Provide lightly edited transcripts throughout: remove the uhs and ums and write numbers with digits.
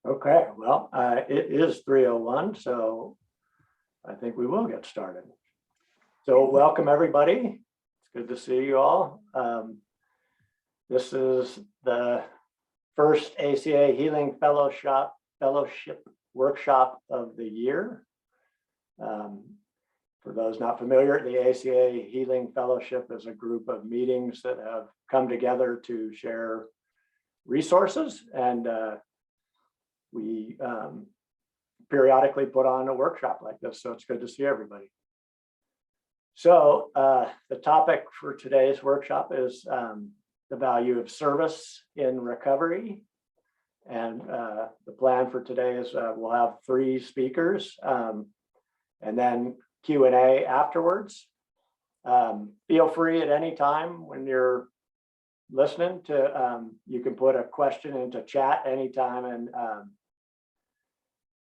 Okay, well, it is 3:01, so I think we will get started. So welcome, everybody. It's good to see you all. This is the first ACA Healing Fellowship workshop of the year. For those not familiar, the ACA Healing Fellowship is a group of meetings that have come together to share resources, and we periodically put on a workshop like this, so it's good to see everybody. So the topic for today's workshop is the value of service in recovery. And the plan for today is we'll have 3 speakers and then Q&A afterwards. Feel free at any time when you're listening to, you can put a question into chat anytime,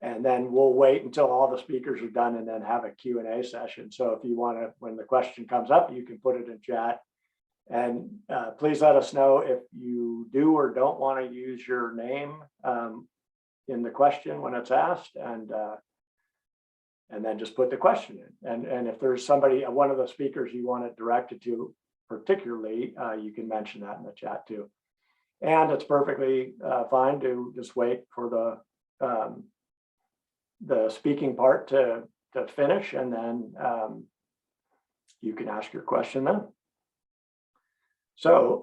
and then we'll wait until all the speakers are done and then have a Q&A session. So if you want to, when the question comes up, you can put it in chat. And please let us know if you do or don't want to use your name in the question when it's asked, and then just put the question in. And if there's somebody, one of the speakers you want it directed to particularly, you can mention that in the chat too. And it's perfectly fine to just wait for the speaking part to finish, and then you can ask your question then. So,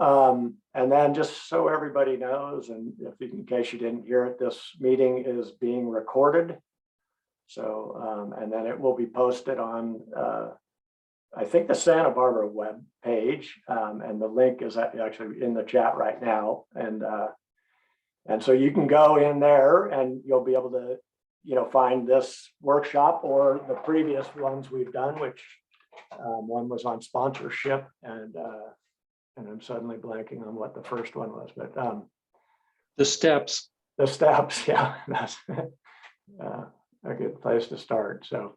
and then just so everybody knows, and in case you didn't hear it, this meeting is being recorded. So, and then it will be posted on, I think, the Santa Barbara web page, and the link is actually in the chat right now. And so you can go in there and you'll be able to, find this workshop or the previous ones we've done, which one was on sponsorship, and I'm suddenly blanking on what the first one was, but the steps, yeah, that's a good place to start. So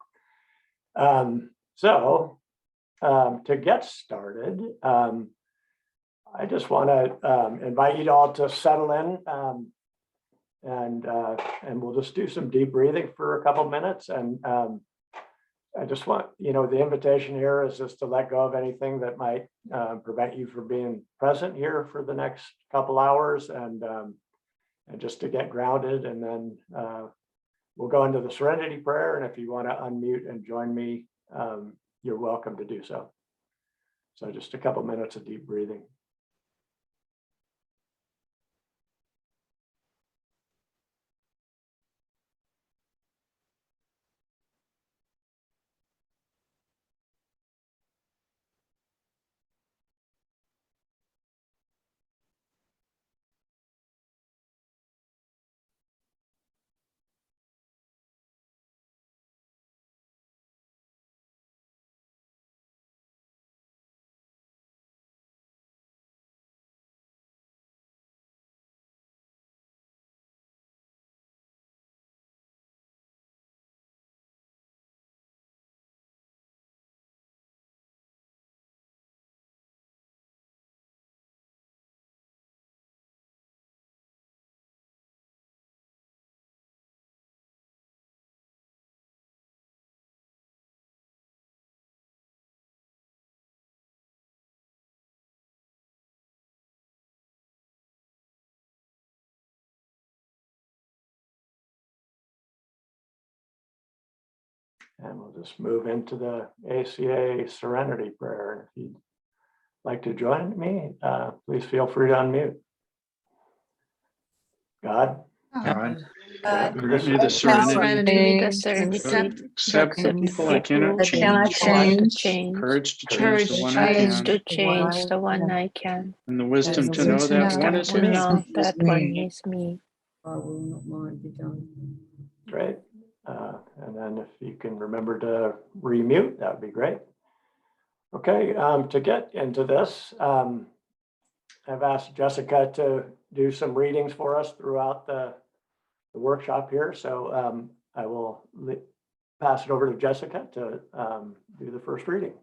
to get started, I just want to invite you all to settle in, and we'll just do some deep breathing for a couple minutes. And I just want, the invitation here is just to let go of anything that might prevent you from being present here for the next couple hours, and just to get grounded. And then we'll go into the serenity prayer. And if you want to unmute and join me, you're welcome to do so. So just a couple minutes of deep breathing. And we'll just move into the ACA Serenity Prayer. If you'd like to join me, please feel free to unmute. God, grant me the serenity, accept the people I cannot change, courage to change the one I can, and the wisdom to know that one is me. Great. And then if you can remember to remute, that would be great. Okay, to get into this, I've asked Jessica to do some readings for us throughout the workshop here. So I will pass it over to Jessica to do the first reading.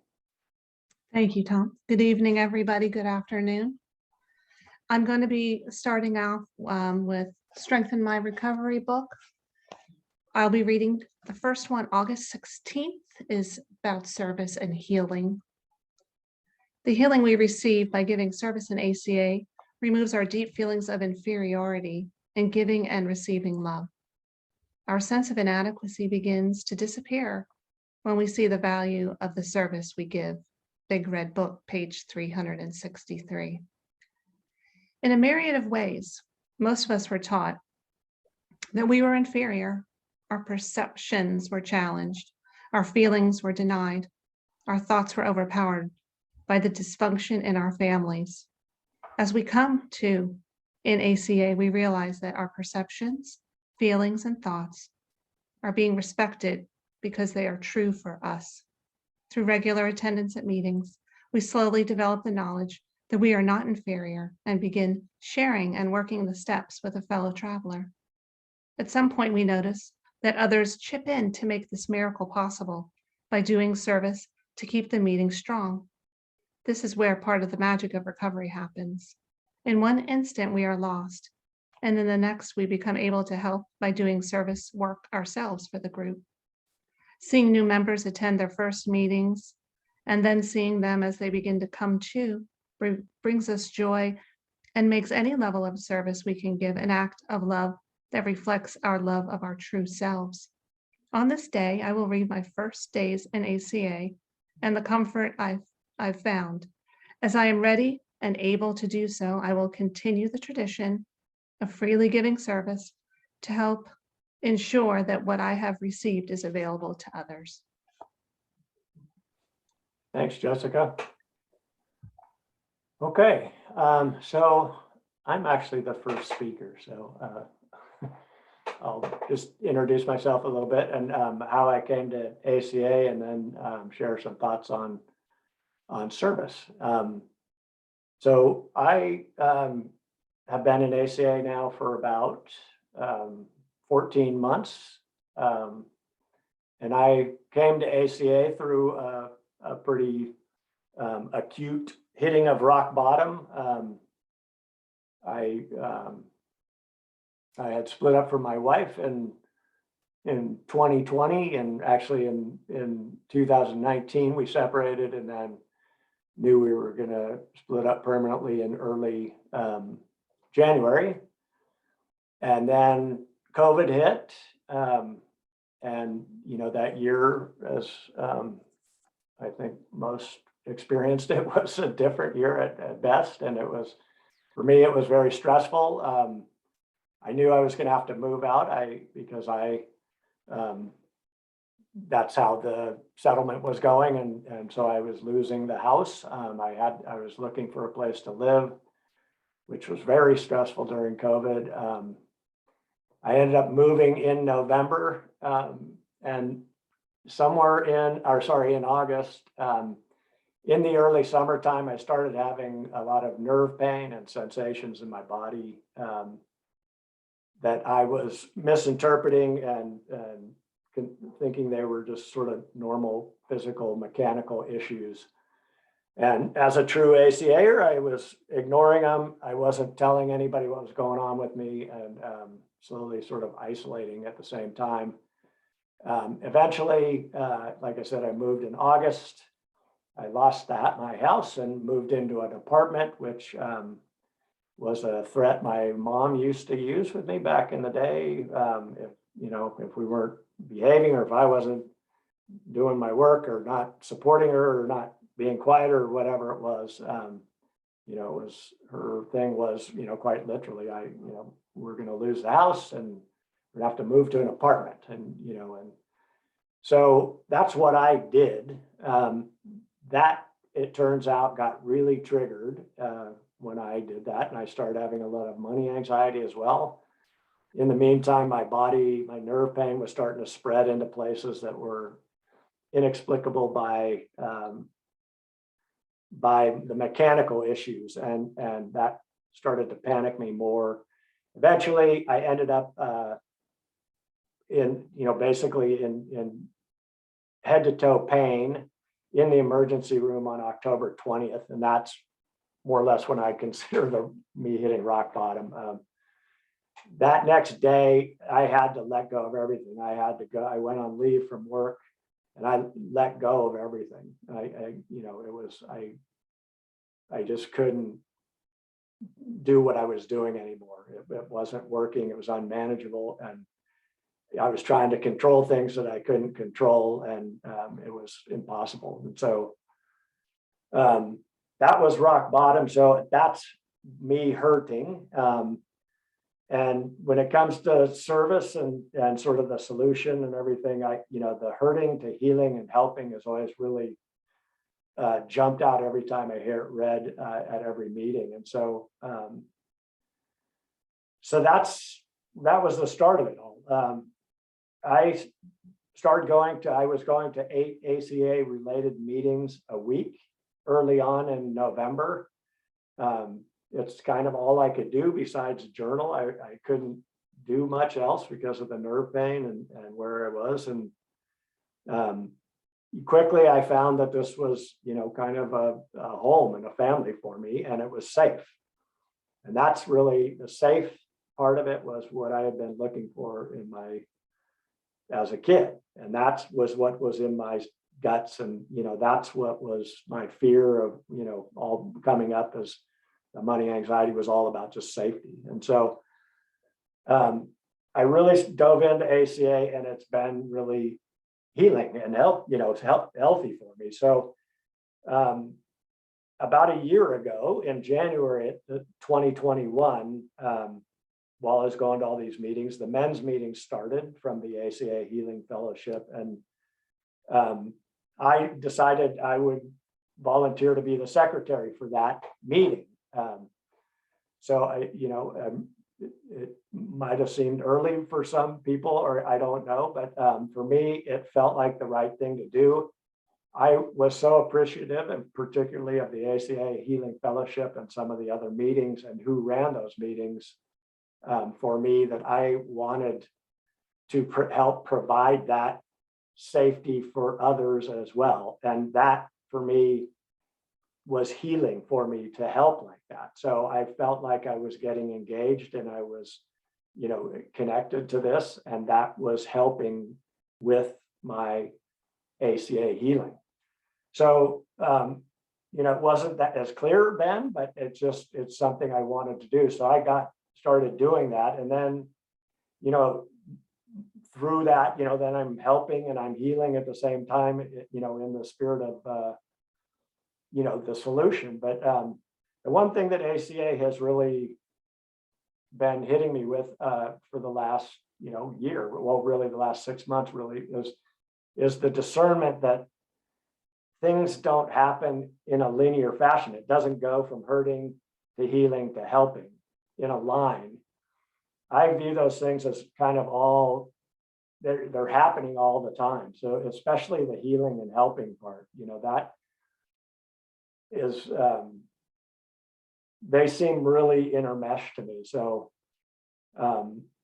Thank you, Tom. Good evening, everybody. Good afternoon. I'm going to be starting off with Strengthen My Recovery book. I'll be reading the first one, August 16th, is about service and healing. The healing we receive by giving service in ACA removes our deep feelings of inferiority in giving and receiving love. Our sense of inadequacy begins to disappear when we see the value of the service we give. Big Red Book, page 363. In a myriad of ways, most of us were taught that we were inferior. Our perceptions were challenged. Our feelings were denied. Our thoughts were overpowered by the dysfunction in our families. As we come to in ACA, we realize that our perceptions, feelings, and thoughts are being respected because they are true for us. Through regular attendance at meetings, we slowly develop the knowledge that we are not inferior and begin sharing and working the steps with a fellow traveler. At some point, we notice that others chip in to make this miracle possible by doing service to keep the meeting strong. This is where part of the magic of recovery happens. In one instant, we are lost, and in the next, we become able to help by doing service work ourselves for the group. Seeing new members attend their first meetings, and then seeing them as they begin to come to, brings us joy and makes any level of service we can give an act of love that reflects our love of our true selves. On this day, I will read my first days in ACA and the comfort I've found. As I am ready and able to do so, I will continue the tradition of freely giving service to help ensure that what I have received is available to others. Thanks, Jessica. Okay, so I'm actually the first speaker, so I'll just introduce myself a little bit and how I came to ACA, and then share some thoughts on service. So I have been in ACA now for about 14 months, and I came to ACA through a pretty acute hitting of rock bottom. I had split up from my wife in 2020, and actually in 2019 we separated, and then knew we were going to split up permanently in early January. And then COVID hit, and that year, as I think most experienced, it was a different year at best, and it was, for me, it was very stressful. I knew I was going to have to move out because that's how the settlement was going, and so I was losing the house. I was looking for a place to live, which was very stressful during COVID. I ended up moving in November, and somewhere in August, in the early summertime, I started having a lot of nerve pain and sensations in my body that I was misinterpreting and thinking they were just sort of normal physical mechanical issues. And as a true ACAer, I was ignoring them. I wasn't telling anybody what was going on with me, and slowly sort of isolating at the same time. Eventually, like I said, I moved in August. I lost my house and moved into an apartment, which was a threat my mom used to use with me back in the day. If we weren't behaving, or if I wasn't doing my work, or not supporting her, or not being quiet, or whatever it was, it was, her thing was, quite literally, we're going to lose the house and we're gonna have to move to an apartment, and so that's what I did. That, it turns out, got really triggered when I did that, and I started having a lot of money anxiety as well. In the meantime, my nerve pain was starting to spread into places that were inexplicable by the mechanical issues, and that started to panic me more. Eventually, I ended up basically in head to toe pain in the emergency room on October 20th, and that's more or less when I consider me hitting rock bottom. that next day I had to let go of everything. I had to go, I went on leave from work and I let go of everything. I just couldn't do what I was doing anymore. It wasn't working. It was unmanageable. And I was trying to control things that I couldn't control, and it was impossible. And so that was rock bottom. So that's me hurting. And when it comes to service and sort of the solution and everything, the hurting to healing and helping is always really jumped out every time I hear it read at every meeting. And so, that was the start of it all. I was going to 8 ACA related meetings a week early on in November. It's kind of all I could do besides journal. I couldn't do much else because of the nerve pain and where I was. And quickly I found that this was, kind of a home and a family for me, and it was safe. And that's really the safe part of it, was what I had been looking for as a kid. And that was what was in my guts. And, that's what was my fear of, all coming up as the money anxiety was all about just safety. And so I really dove into ACA, and it's been really healing and healthy for me. So about a year ago in January 2021, while I was going to all these meetings, the men's meetings started from the ACA Healing Fellowship. And I decided I would volunteer to be the secretary for that meeting. It might have seemed early for some people, or I don't know, but for me, it felt like the right thing to do. I was so appreciative, and particularly of the ACA Healing Fellowship and some of the other meetings and who ran those meetings for me, that I wanted to help provide that safety for others as well. And that for me was healing for me to help like that. So I felt like I was getting engaged, and I was, connected to this, and that was helping with my ACA healing. So, it wasn't that as clear then, but it's something I wanted to do. So I started doing that. And then, through that, then I'm helping and I'm healing at the same time, in the spirit of, the solution. But the one thing that ACA has really been hitting me with for the last, year, well, really the last 6 months really is the discernment that things don't happen in a linear fashion. It doesn't go from hurting to healing to helping in a line. I view those things as kind of all, they're happening all the time. So especially the healing and helping part, that is, they seem really intermeshed to me. So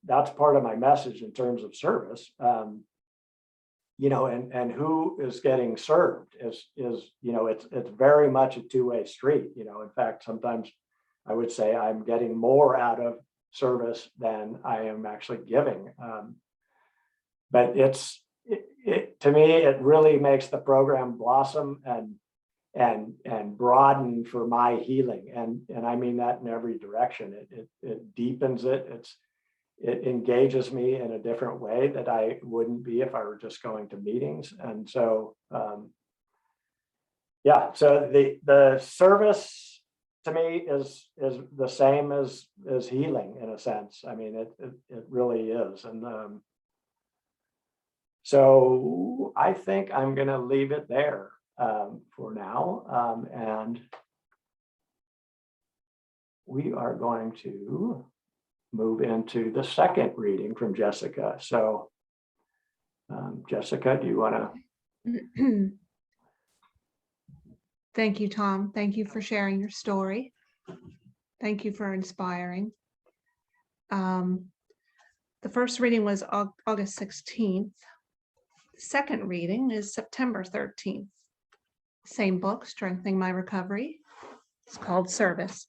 that's part of my message in terms of service. And who is getting served is it's very much a two-way street. In fact, sometimes I would say I'm getting more out of service than I am actually giving. But to me, it really makes the program blossom and broaden for my healing. And I mean that in every direction. It deepens it. It engages me in a different way that I wouldn't be if I were just going to meetings. And so, so the service to me is the same as healing in a sense. I mean, it really is. And so I think I'm going to leave it there for now. And we are going to move into the second reading from Jessica. So Jessica, do you want to? Thank you, Tom. Thank you for sharing your story. Thank you for inspiring. The first reading was August 16th. The second reading is September 13th. Same book, Strengthening My Recovery. It's called Service.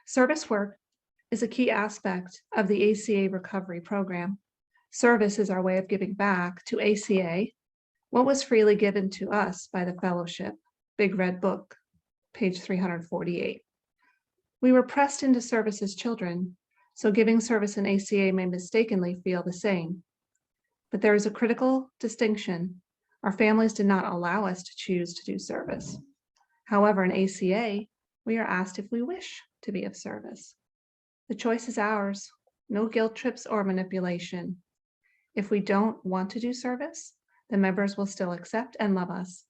Service work is a key aspect of the ACA recovery program. Service is our way of giving back to ACA what was freely given to us by the fellowship. Big Red Book, page 348. We were pressed into service as children, so giving service in ACA may mistakenly feel the same. But there is a critical distinction. Our families did not allow us to choose to do service. However, in ACA, we are asked if we wish to be of service. The choice is ours, no guilt trips or manipulation. If we don't want to do service, the members will still accept and love us.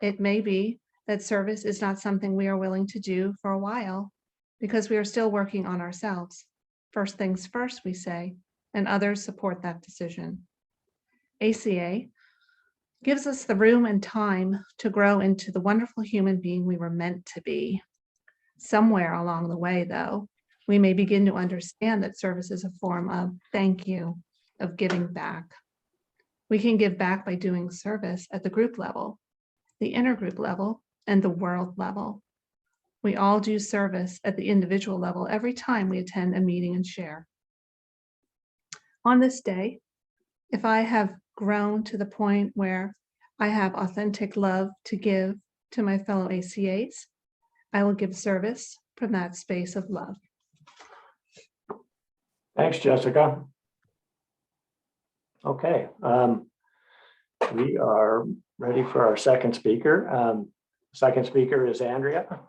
It may be that service is not something we are willing to do for a while because we are still working on ourselves. First things first, we say, and others support that decision. ACA gives us the room and time to grow into the wonderful human being we were meant to be. Somewhere along the way, though, we may begin to understand that service is a form of thank you, of giving back. We can give back by doing service at the group level, the intergroup level, and the world level. We all do service at the individual level every time we attend a meeting and share. On this day, if I have grown to the point where I have authentic love to give to my fellow ACAs, I will give service from that space of love. Thanks, Jessica. Okay, we are ready for our second speaker. Second speaker is Andrea.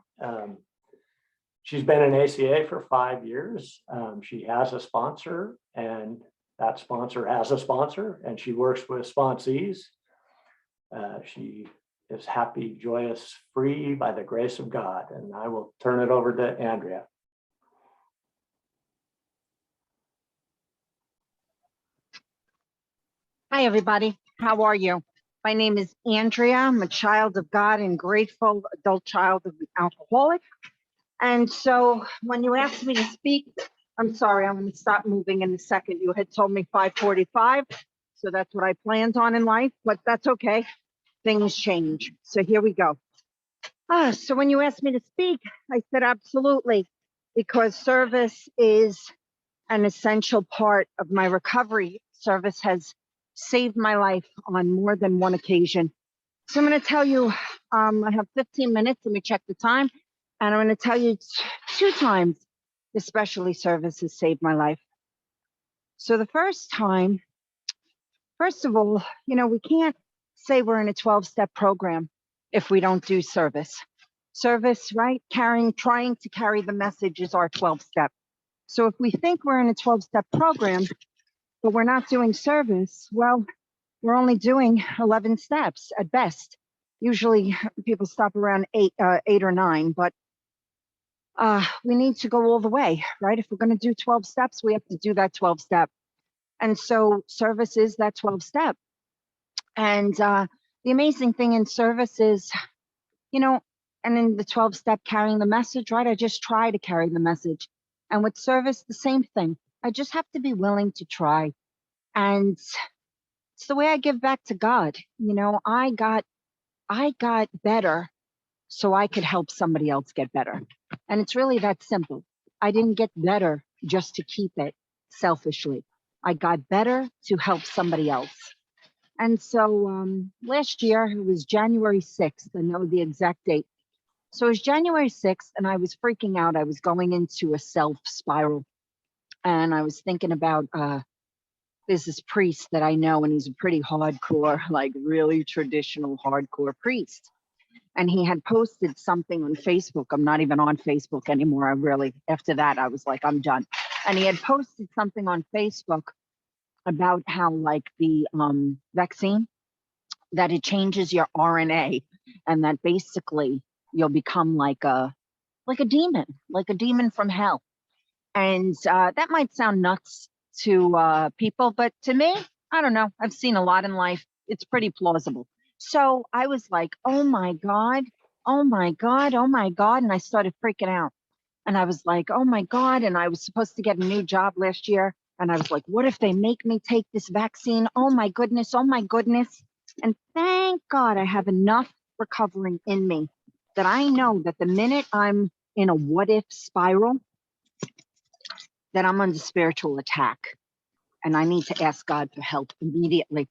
She's been in ACA for 5 years. She has a sponsor, and that sponsor has a sponsor, and she works with sponsees. She is happy, joyous, free by the grace of God. And I will turn it over to Andrea. Hi, everybody. How are you? My name is Andrea. I'm a child of God and grateful adult child of an alcoholic. And so when you asked me to speak, I'm sorry, I'm going to stop moving in a second. You had told me 5:45, so that's what I planned on in life, but that's okay. Things change. So here we go. So when you asked me to speak, I said absolutely, because service is an essential part of my recovery. Service has saved my life on more than one occasion. So I'm going to tell you, I have 15 minutes. Let me check the time. And I'm going to tell you 2 times, especially service has saved my life. So the first time, first of all, we can't say we're in a 12-step program if we don't do service. Service, right? Trying to carry the message is our 12-step. So if we think we're in a 12-step program, but we're not doing service, well, we're only doing 11 steps at best. Usually people stop around 8 or 9, but we need to go all the way, right? If we're going to do 12 steps, we have to do that 12 step. And so service is that 12 step. And the amazing thing in service is, and in the 12 step carrying the message, right? I just try to carry the message. And with service, the same thing. I just have to be willing to try. And it's the way I give back to God. I got better so I could help somebody else get better. And it's really that simple. I didn't get better just to keep it selfishly. I got better to help somebody else. And so last year, it was January 6th. I know the exact date. So it was January 6th, and I was freaking out. I was going into a self spiral. And I was thinking about there's this priest that I know, and he's a pretty hardcore, like really traditional hardcore priest. And he had posted something on Facebook. I'm not even on Facebook anymore. After that, I was like, I'm done. And he had posted something on Facebook about how like the vaccine, that it changes your RNA, and that basically you'll become like a demon from hell. And that might sound nuts to people, but to me, I don't know. I've seen a lot in life. It's pretty plausible. So I was like, oh my God, oh my God, oh my God. And I started freaking out. And I was like, oh my God. And I was supposed to get a new job last year. And I was like, what if they make me take this vaccine? Oh my goodness, oh my goodness. And thank God I have enough recovering in me that I know that the minute I'm in a what if spiral, that I'm under spiritual attack and I need to ask God for help immediately.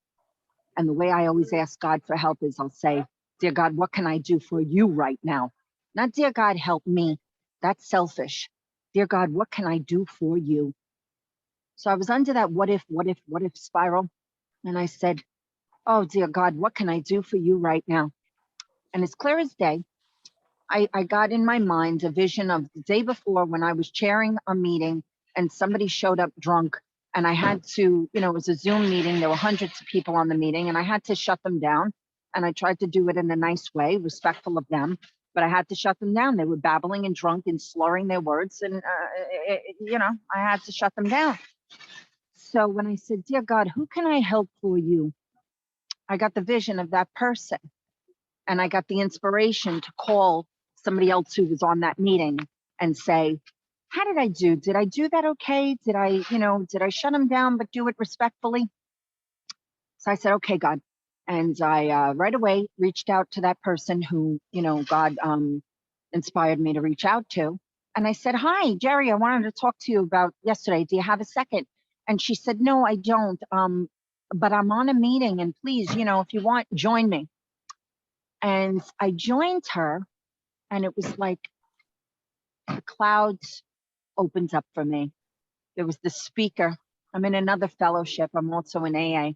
And the way I always ask God for help is I'll say, dear God, what can I do for you right now? Not, dear God, help me. That's selfish. Dear God, what can I do for you? So I was under that what if spiral. And I said, oh, dear God, what can I do for you right now? And as clear as day, I got in my mind a vision of the day before when I was chairing a meeting and somebody showed up drunk and I had to, it was a Zoom meeting. There were hundreds of people on the meeting and I had to shut them down. And I tried to do it in a nice way, respectful of them, but I had to shut them down. They were babbling and drunk and slurring their words. And, I had to shut them down. So when I said, dear God, who can I help for you? I got the vision of that person. And I got the inspiration to call somebody else who was on that meeting and say, how did I do? Did I do that okay? Did I shut him down, but do it respectfully? So I said, okay, God. And I right away reached out to that person who, God inspired me to reach out to. And I said, hi, Jerry, I wanted to talk to you about yesterday. Do you have a second? And she said, no, I don't. But I'm on a meeting and please, if you want, join me. And I joined her and it was like the clouds opened up for me. There was the speaker. I'm in another fellowship. I'm also in AA.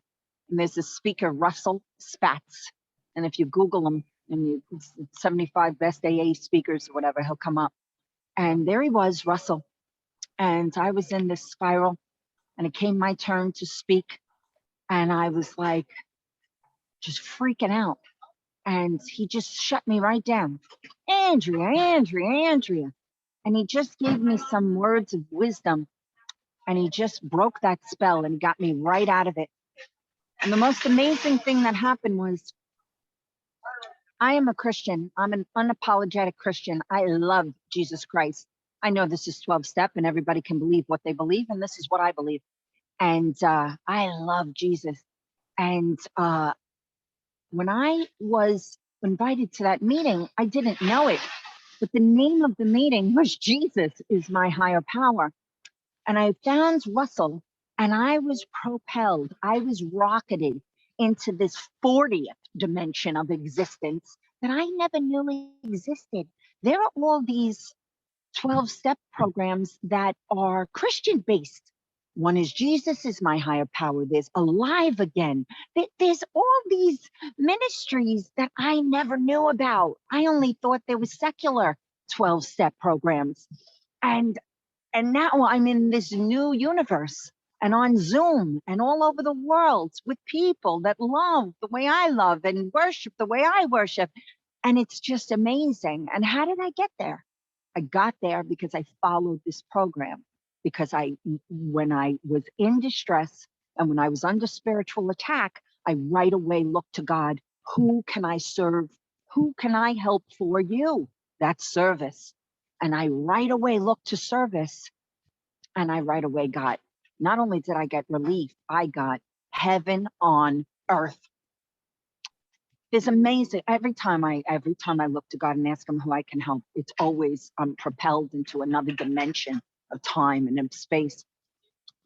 And there's a speaker, Russell Spatz. And if you Google him, and 75 best AA speakers or whatever, he'll come up. And there he was, Russell. And I was in this spiral and it came my turn to speak. And I was like, just freaking out. And he just shut me right down. Andrea. And he just gave me some words of wisdom. And he just broke that spell and got me right out of it. And the most amazing thing that happened was, I am a Christian. I'm an unapologetic Christian. I love Jesus Christ. I know this is 12-step and everybody can believe what they believe. And this is what I believe. And I love Jesus. And when I was invited to that meeting, I didn't know it, but the name of the meeting was Jesus is my higher power. And I found Russell and I was propelled, I was rocketed into this 40th dimension of existence that I never knew existed. There are all these 12-step programs that are Christian-based. One is Jesus is my higher power. There's Alive Again. There's all these ministries that I never knew about. I only thought there was secular 12-step programs. And now I'm in this new universe and on Zoom and all over the world with people that love the way I love and worship the way I worship. And it's just amazing. And how did I get there? I got there because I followed this program. Because when I was in distress and when I was under spiritual attack, I right away looked to God. Who can I serve? Who can I help for you? That's service. And I right away looked to service. And I right away got, not only did I get relief, I got heaven on earth. It's amazing. Every time I look to God and ask him who I can help, it's always propelled into another dimension of time and of space.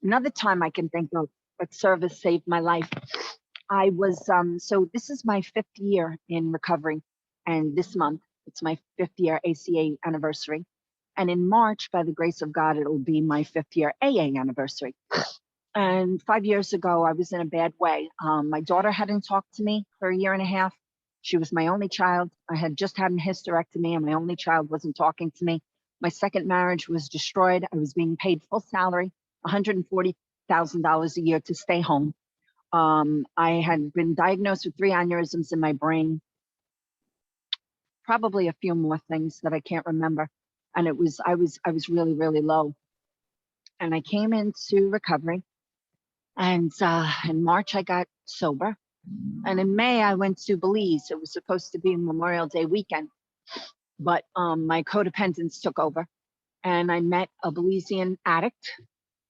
Another time I can think of, but service saved my life. I was, so this is my 5th year in recovery. And this month, it's my 5th year ACA anniversary. And in March, by the grace of God, it'll be my 5th year AA anniversary. And 5 years ago, I was in a bad way. My daughter hadn't talked to me for 1.5 years. She was my only child. I had just had a hysterectomy and my only child wasn't talking to me. My second marriage was destroyed. I was being paid full salary, $140,000 a year to stay home. I had been diagnosed with 3 aneurysms in my brain, probably a few more things that I can't remember. And I was really, really low. And I came into recovery. And in March, I got sober. And in May, I went to Belize. It was supposed to be Memorial Day weekend. But my codependence took over and I met a Belizean addict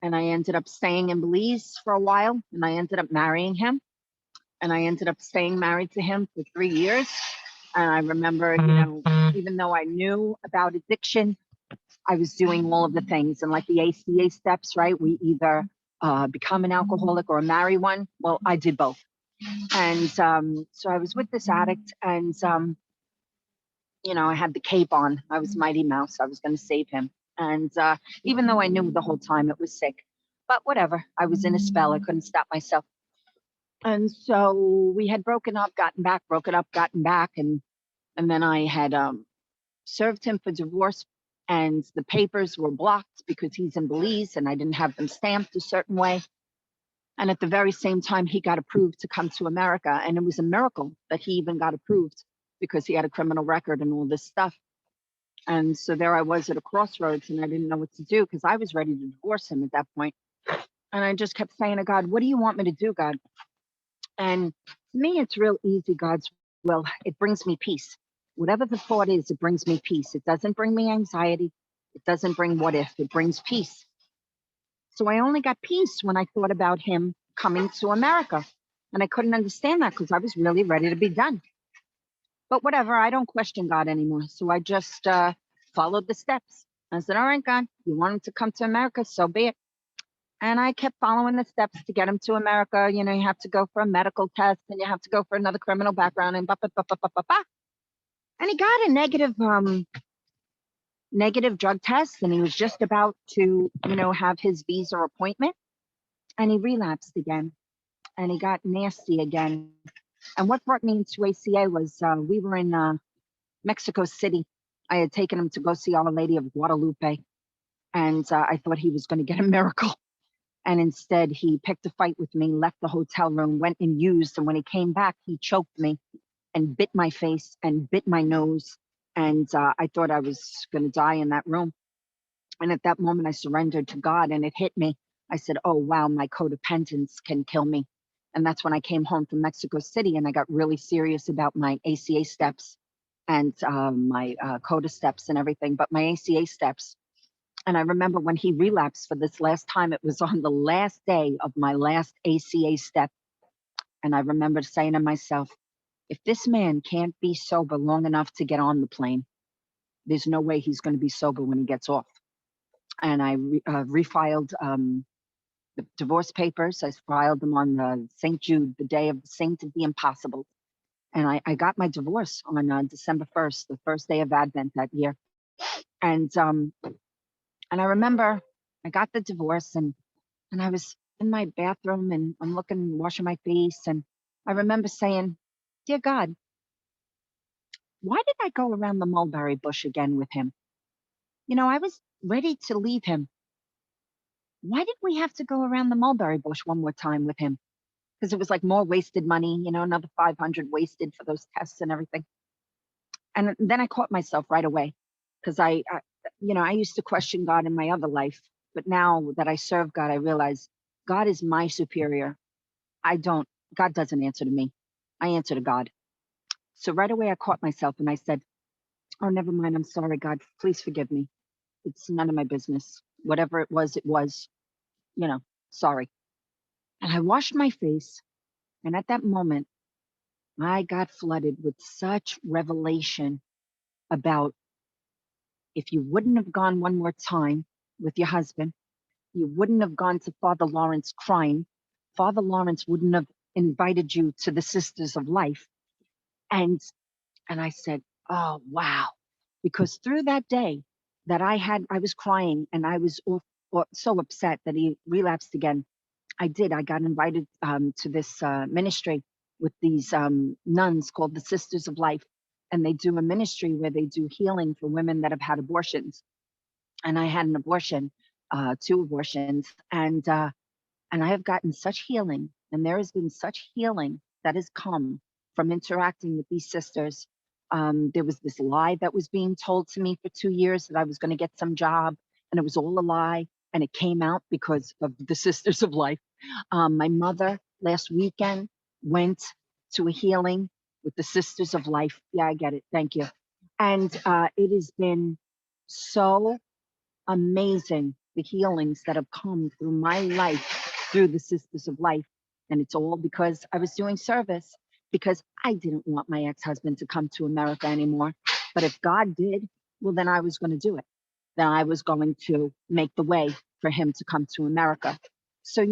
and I ended up staying in Belize for a while and I ended up marrying him and I ended up staying married to him for 3 years. And I remember, even though I knew about addiction, I was doing all of the things, and like the ACA steps, right? We either become an alcoholic or marry one. Well, I did both. And so I was with this addict, and you know, I had the cape on. I was Mighty Mouse. I was going to save him. And even though I knew the whole time it was sick, but whatever, I was in a spell. I couldn't stop myself. And so we had broken up, gotten back, broken up, gotten back, and then I had served him for divorce, and the papers were blocked because he's in Belize, and I didn't have them stamped a certain way. And at the very same time, he got approved to come to America, and it was a miracle that he even got approved because he had a criminal record and all this stuff. And so there I was at a crossroads, and I didn't know what to do because I was ready to divorce him at that point. And I just kept saying to God, what do you want me to do, God? And to me, it's real easy, God's will. It brings me peace. Whatever the thought is, it brings me peace. It doesn't bring me anxiety. It doesn't bring what if. It brings peace. So I only got peace when I thought about him coming to America. And I couldn't understand that because I was really ready to be done. But whatever, I don't question God anymore. So I just followed the steps. I said, all right, God, you want him to come to America, so be it. And I kept following the steps to get him to America. You know, you have to go for a medical test, and you have to go for another criminal background, and And he got a negative drug test, and he was just about to, you know, have his visa appointment, and he relapsed again, and he got nasty again. And what brought me into ACA was we were in Mexico City. I had taken him to go see Our Lady of Guadalupe, and I thought he was going to get a miracle. And instead, he picked a fight with me, left the hotel room, went and used. And when he came back, he choked me and bit my face and bit my nose. And I thought I was going to die in that room. And at that moment, I surrendered to God, and it hit me. I said, oh, wow, my codependence can kill me. And that's when I came home from Mexico City, and I got really serious about my ACA steps and my CODA steps and everything, but my ACA steps. And I remember when he relapsed for this last time, it was on the last day of my last ACA step. And I remember saying to myself, if this man can't be sober long enough to get on the plane, there's no way he's going to be sober when he gets off. And I refiled the divorce papers. I filed them on St. Jude, the day of the Saint of the Impossible. And I got my divorce on December 1st, the first day of Advent that year. And I remember I got the divorce, and I was in my bathroom, and I'm looking, washing my face. And I remember saying, dear God, why did I go around the mulberry bush again with him? You know, I was ready to leave him. Why did we have to go around the mulberry bush one more time with him? Because it was like more wasted money, you know, another 500 wasted for those tests and everything. And then I caught myself right away because I you know, I used to question God in my other life, but now that I serve God, I realize God is my superior. God doesn't answer to me. I answer to God. So right away I caught myself and I said, oh, never mind. I'm sorry, God, please forgive me. It's none of my business. Whatever it was, you know, sorry. And I washed my face. And at that moment, I got flooded with such revelation about if you wouldn't have gone one more time with your husband, you wouldn't have gone to Father Lawrence crying. Father Lawrence wouldn't have invited you to the Sisters of Life. And I said, oh, wow. Because through that day that I was crying and I was so upset that he relapsed again. I got invited to this ministry with these nuns called the Sisters of Life. And they do a ministry where they do healing for women that have had abortions. And I had an abortion, 2 abortions, and I have gotten such healing. And there has been such healing that has come from interacting with these sisters. There was this lie that was being told to me for 2 years that I was going to get some job, and it was all a lie. And it came out because of the Sisters of Life. My mother last weekend went to a healing with the Sisters of Life. Yeah, I get it. Thank you. And it has been so amazing, the healings that have come through my life through the Sisters of Life. And it's all because I was doing service, because I didn't want my ex-husband to come to America anymore. But if God did, well, then I was going to do it. that I was going to make the way for him to come to America. So,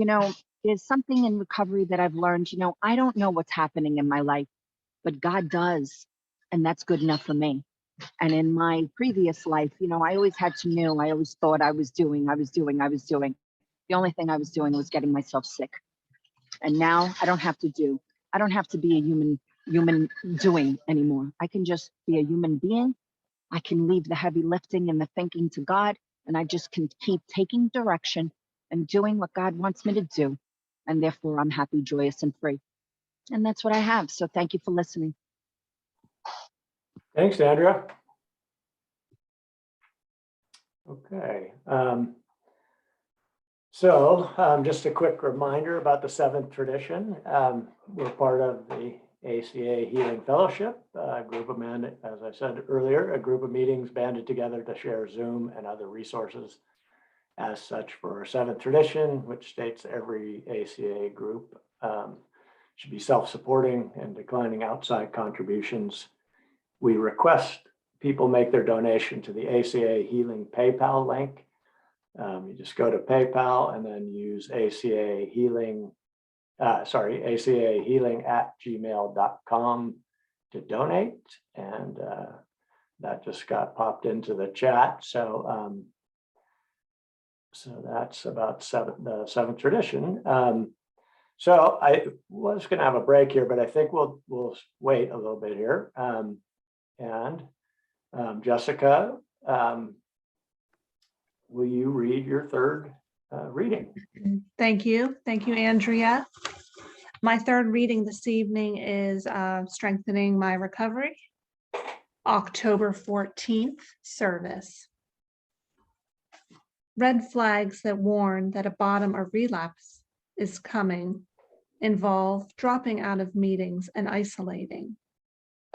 there's something in recovery that I've learned, I don't know what's happening in my life, but God does. And that's good enough for me. And in my previous life, I always had to know, I always thought I was doing. The only thing I was doing was getting myself sick. And now I don't have to be a human doing anymore. I can just be a human being. I can leave the heavy lifting and the thinking to God, and I just can keep taking direction and doing what God wants me to do. And therefore I'm happy, joyous, and free. And that's what I have. So thank you for listening. Thanks, Andrea. Okay. Just a quick reminder about the seventh tradition. We're part of the ACA Healing Fellowship, a group of men, as I said earlier, a group of meetings banded together to share Zoom and other resources. As such, for our seventh tradition, which states every ACA group should be self-supporting and declining outside contributions, we request people make their donation to the ACA Healing PayPal link. You just go to PayPal and then use ACA Healing @gmail.com to donate. And that just got popped into the chat. So that's about the seventh tradition. So I was going to have a break here, but I think we'll wait a little bit here. Jessica, will you read your third reading? Thank you. Thank you, Andrea. My third reading this evening is Strengthening My Recovery, October 14th service. Red flags that warn that a bottom or relapse is coming involve dropping out of meetings and isolating,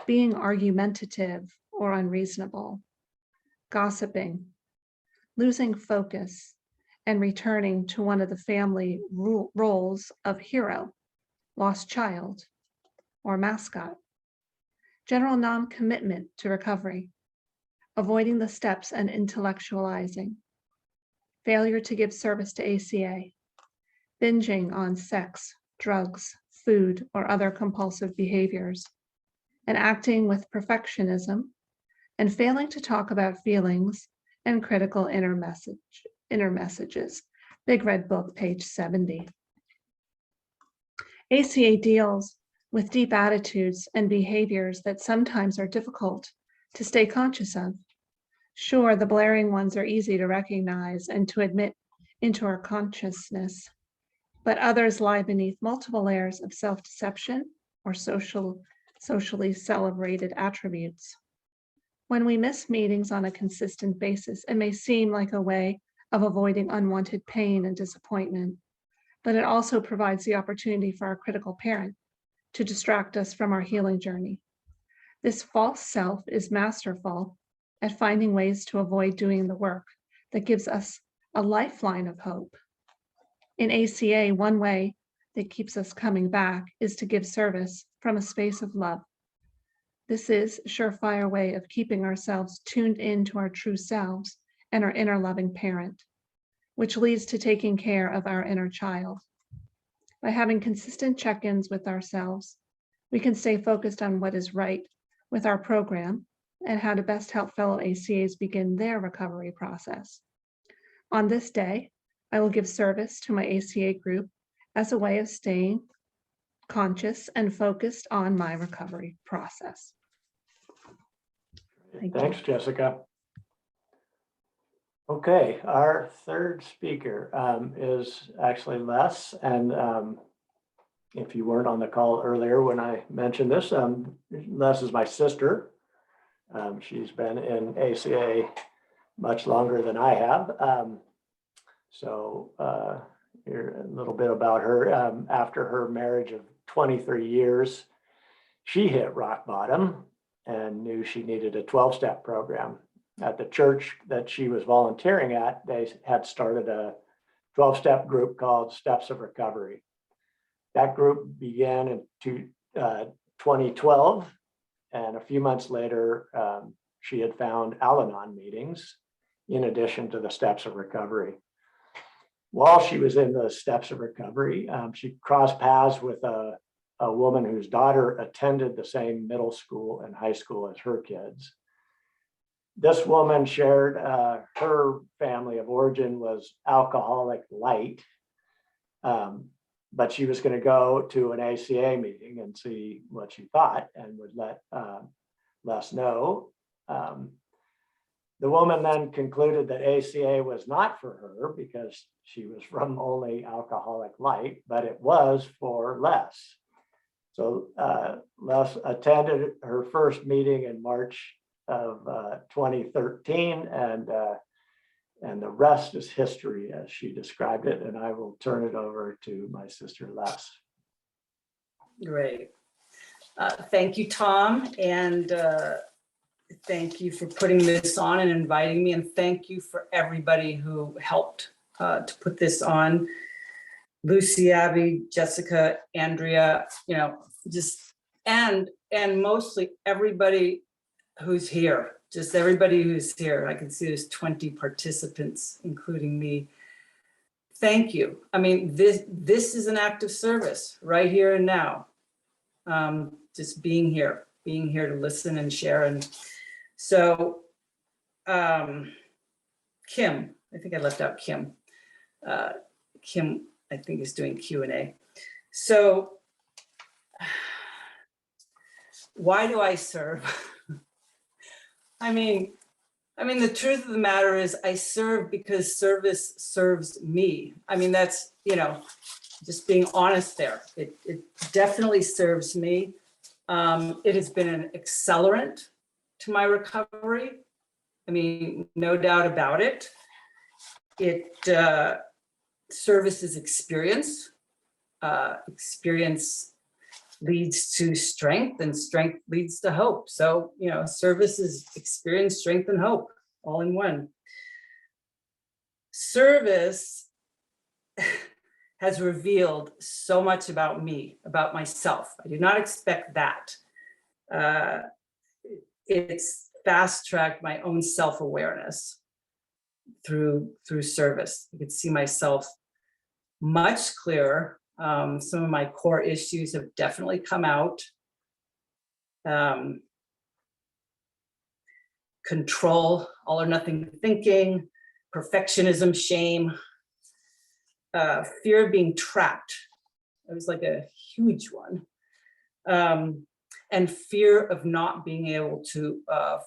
being argumentative or unreasonable, gossiping, losing focus, and returning to one of the family roles of hero, lost child, or mascot. General non-commitment to recovery, avoiding the steps and intellectualizing, failure to give service to ACA, binging on sex, drugs, food, or other compulsive behaviors, and acting with perfectionism, and failing to talk about feelings and critical inner messages. Big Red Book, page 70. ACA deals with deep attitudes and behaviors that sometimes are difficult to stay conscious of. Sure, the blaring ones are easy to recognize and to admit into our consciousness, but others lie beneath multiple layers of self-deception or socially celebrated attributes. When we miss meetings on a consistent basis, it may seem like a way of avoiding unwanted pain and disappointment, but it also provides the opportunity for our critical parent to distract us from our healing journey. This false self is masterful at finding ways to avoid doing the work that gives us a lifeline of hope. In ACA, one way that keeps us coming back is to give service from a space of love. This is a surefire way of keeping ourselves tuned into our true selves and our inner loving parent, which leads to taking care of our inner child. By having consistent check-ins with ourselves, we can stay focused on what is right with our program and how to best help fellow ACAs begin their recovery process. On this day, I will give service to my ACA group as a way of staying conscious and focused on my recovery process. Thanks, Jessica. Okay, our third speaker is actually Les, and if you weren't on the call earlier when I mentioned this, Les is my sister. She's been in ACA much longer than I have. Here a little bit about her. After her marriage of 23 years, she hit rock bottom and knew she needed a 12-step program. At the church that she was volunteering at, they had started a 12-step group called Steps of Recovery. That group began in 2012, and a few months later, she had found Al-Anon meetings in addition to the steps of recovery. While she was in the steps of recovery, she crossed paths with a woman whose daughter attended the same middle school and high school as her kids. This woman shared her family of origin was alcoholic light, but she was going to go to an ACA meeting and see what she thought and would let Les know. The woman then concluded that ACA was not for her because she was from only alcoholic light, but it was for Les. So Les attended her first meeting in March of 2013, and the rest is history, as she described it. And I will turn it over to my sister Les. Great. Thank you, Tom, and thank you for putting this on and inviting me, and thank you for everybody who helped to put this on. Lucy, Abby, Jessica, Andrea, just and mostly everybody who's here, just everybody who's here. I can see there's 20 participants, including me. Thank you. I mean, this is an act of service right here and now. Just being here to listen and share. And so, Kim, I think I left out Kim. Kim, I think, is doing Q&A. So, why do I serve? I mean, the truth of the matter is I serve because service serves me. I mean, that's, just being honest there. It definitely serves me. It has been an accelerant to my recovery. I mean, no doubt about it. Service is experience. Experience leads to strength, and strength leads to hope. So, service is experience, strength, and hope all in one. Service has revealed so much about me, about myself. I did not expect that. It's fast-tracked my own self-awareness through service. I could see myself much clearer. Some of my core issues have definitely come out. Control, all or nothing thinking, perfectionism, shame, fear of being trapped. It was like a huge one. And fear of not being able to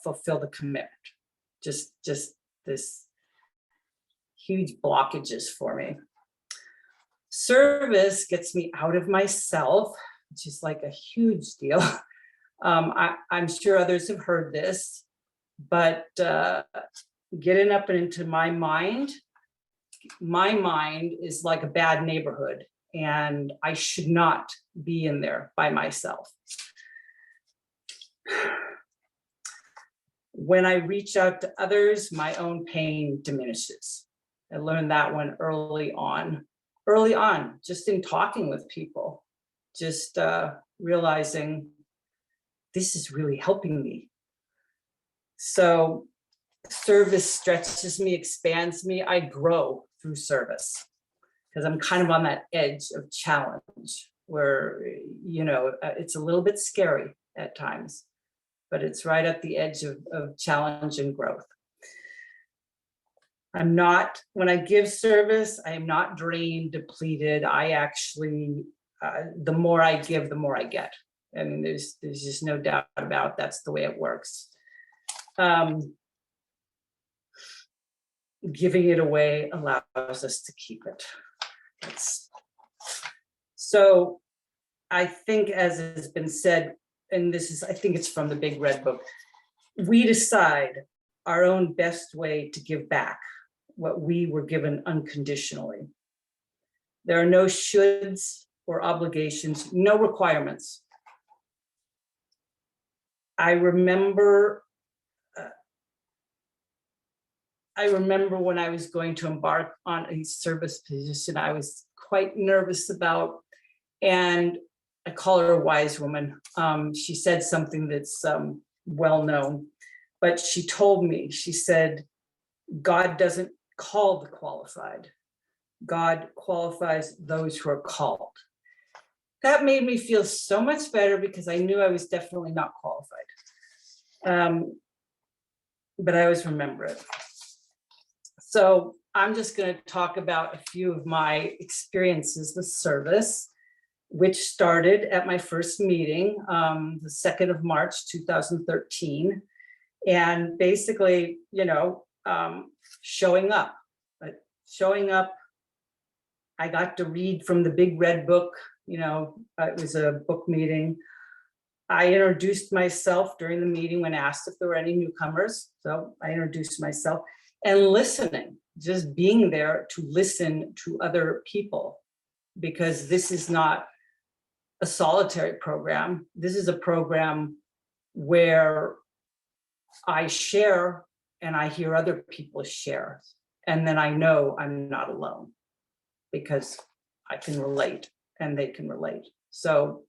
fulfill the commitment. Just this huge blockages for me. Service gets me out of myself, which is like a huge deal. I'm sure others have heard this, but getting up and into my mind is like a bad neighborhood, and I should not be in there by myself. When I reach out to others, my own pain diminishes. I learned that one early on, just in talking with people, just realizing this is really helping me. So service stretches me, expands me. I grow through service because I'm kind of on that edge of challenge where, it's a little bit scary at times, but it's right at the edge of challenge and growth. When I give service, I am not drained, depleted. I actually, the more I give, the more I get. I mean, there's just no doubt about it. That's the way it works. Giving it away allows us to keep it. So I think, as has been said, and I think it's from the Big Red Book, we decide our own best way to give back what we were given unconditionally. There are no shoulds or obligations, no requirements. I remember when I was going to embark on a service position, I was quite nervous about, and I call her a wise woman. She said something that's well known, but she told me, she said, God doesn't call the qualified. God qualifies those who are called. That made me feel so much better because I knew I was definitely not qualified. But I always remember it. So I'm just going to talk about a few of my experiences with service, which started at my first meeting, the 2nd of March, 2013. And basically, showing up. I got to read from the big red book, it was a book meeting. I introduced myself during the meeting when asked if there were any newcomers. So I introduced myself and listening, just being there to listen to other people, because this is not a solitary program. This is a program where I share and I hear other people share. And then I know I'm not alone because I can relate and they can relate. So,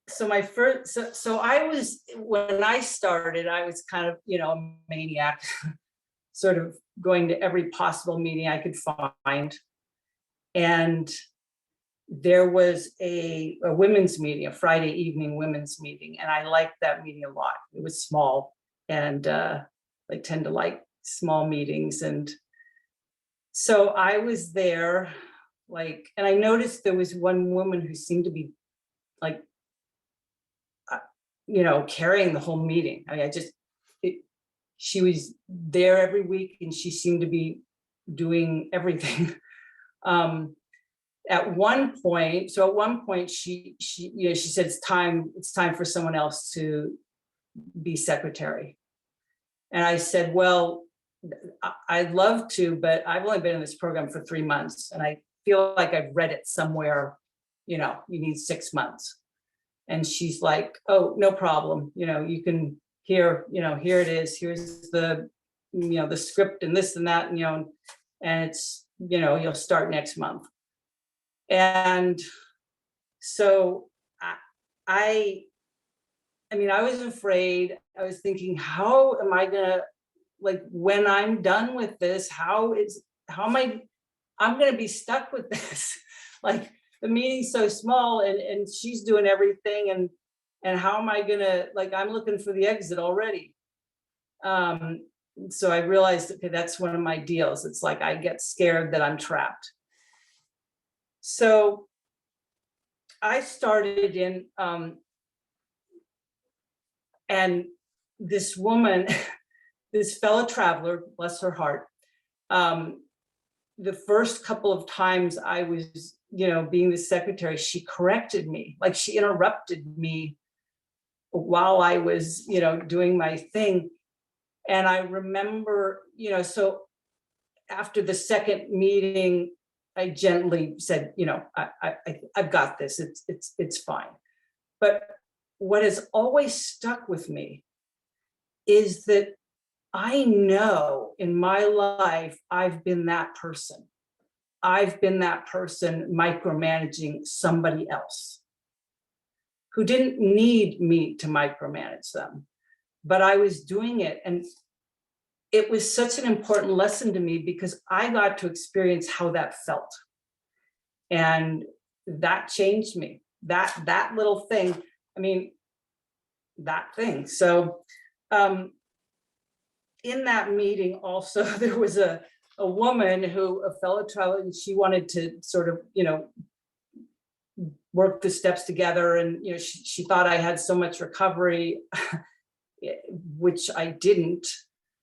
so I was, when I started, I was kind of, a maniac, sort of going to every possible meeting I could find. And there was a women's meeting, a Friday evening women's meeting. And I liked that meeting a lot. It was small and I tend to like small meetings. And so I was there, and I noticed there was one woman who seemed to be carrying the whole meeting. I mean, she was there every week and she seemed to be doing everything. At one point, she said, it's time for someone else to be secretary. And I said, well, I'd love to, but I've only been in this program for 3 months. And I feel like I've read it somewhere, you need 6 months. And she's like, oh, no problem. You can here it is. Here's the, the script and this and that, and it's, you'll start next month. And so I was afraid. I was thinking, how am I gonna, when I'm done with this, I'm gonna be stuck with this. The meeting's so small and she's doing everything, and how am I gonna, I'm looking for the exit already. So I realized, okay, that's one of my deals. It's I get scared that I'm trapped. So I started in, and this woman, this fellow traveler, bless her heart, the first couple of times I was, being the secretary, she corrected me, she interrupted me while I was, doing my thing. And I remember, so after the second meeting, I gently said, I've got this, it's fine. But what has always stuck with me is that I know in my life, I've been that person. I've been that person micromanaging somebody else who didn't need me to micromanage them, but I was doing it. And it was such an important lesson to me because I got to experience how that felt. And that changed me, that little thing. That thing. So in that meeting also, there was a woman a fellow traveler, and she wanted to sort of, work the steps together. And, she thought I had so much recovery, which I didn't,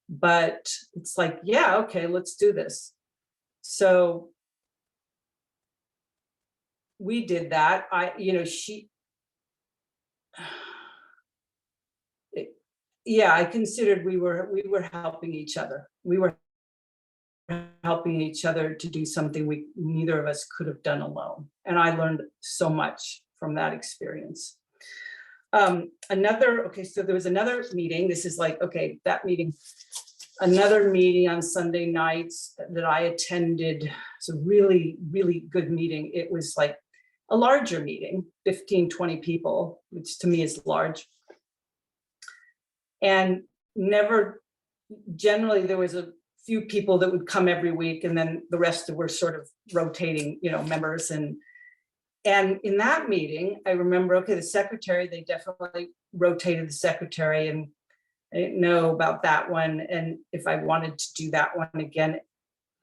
but it's yeah, okay, let's do this. So we did that. I considered we were helping each other. We were helping each other to do something neither of us could have done alone. And I learned so much from that experience. So there was another meeting. This is that meeting, another meeting on Sunday nights that I attended. It's a really, really good meeting. It was a larger meeting, 15, 20 people, which to me is large. And never, generally there was a few people that would come every week, and then the rest were sort of rotating, members. And in that meeting, I remember, okay, the secretary, they definitely rotated the secretary, and I didn't know about that one, and if I wanted to do that one again.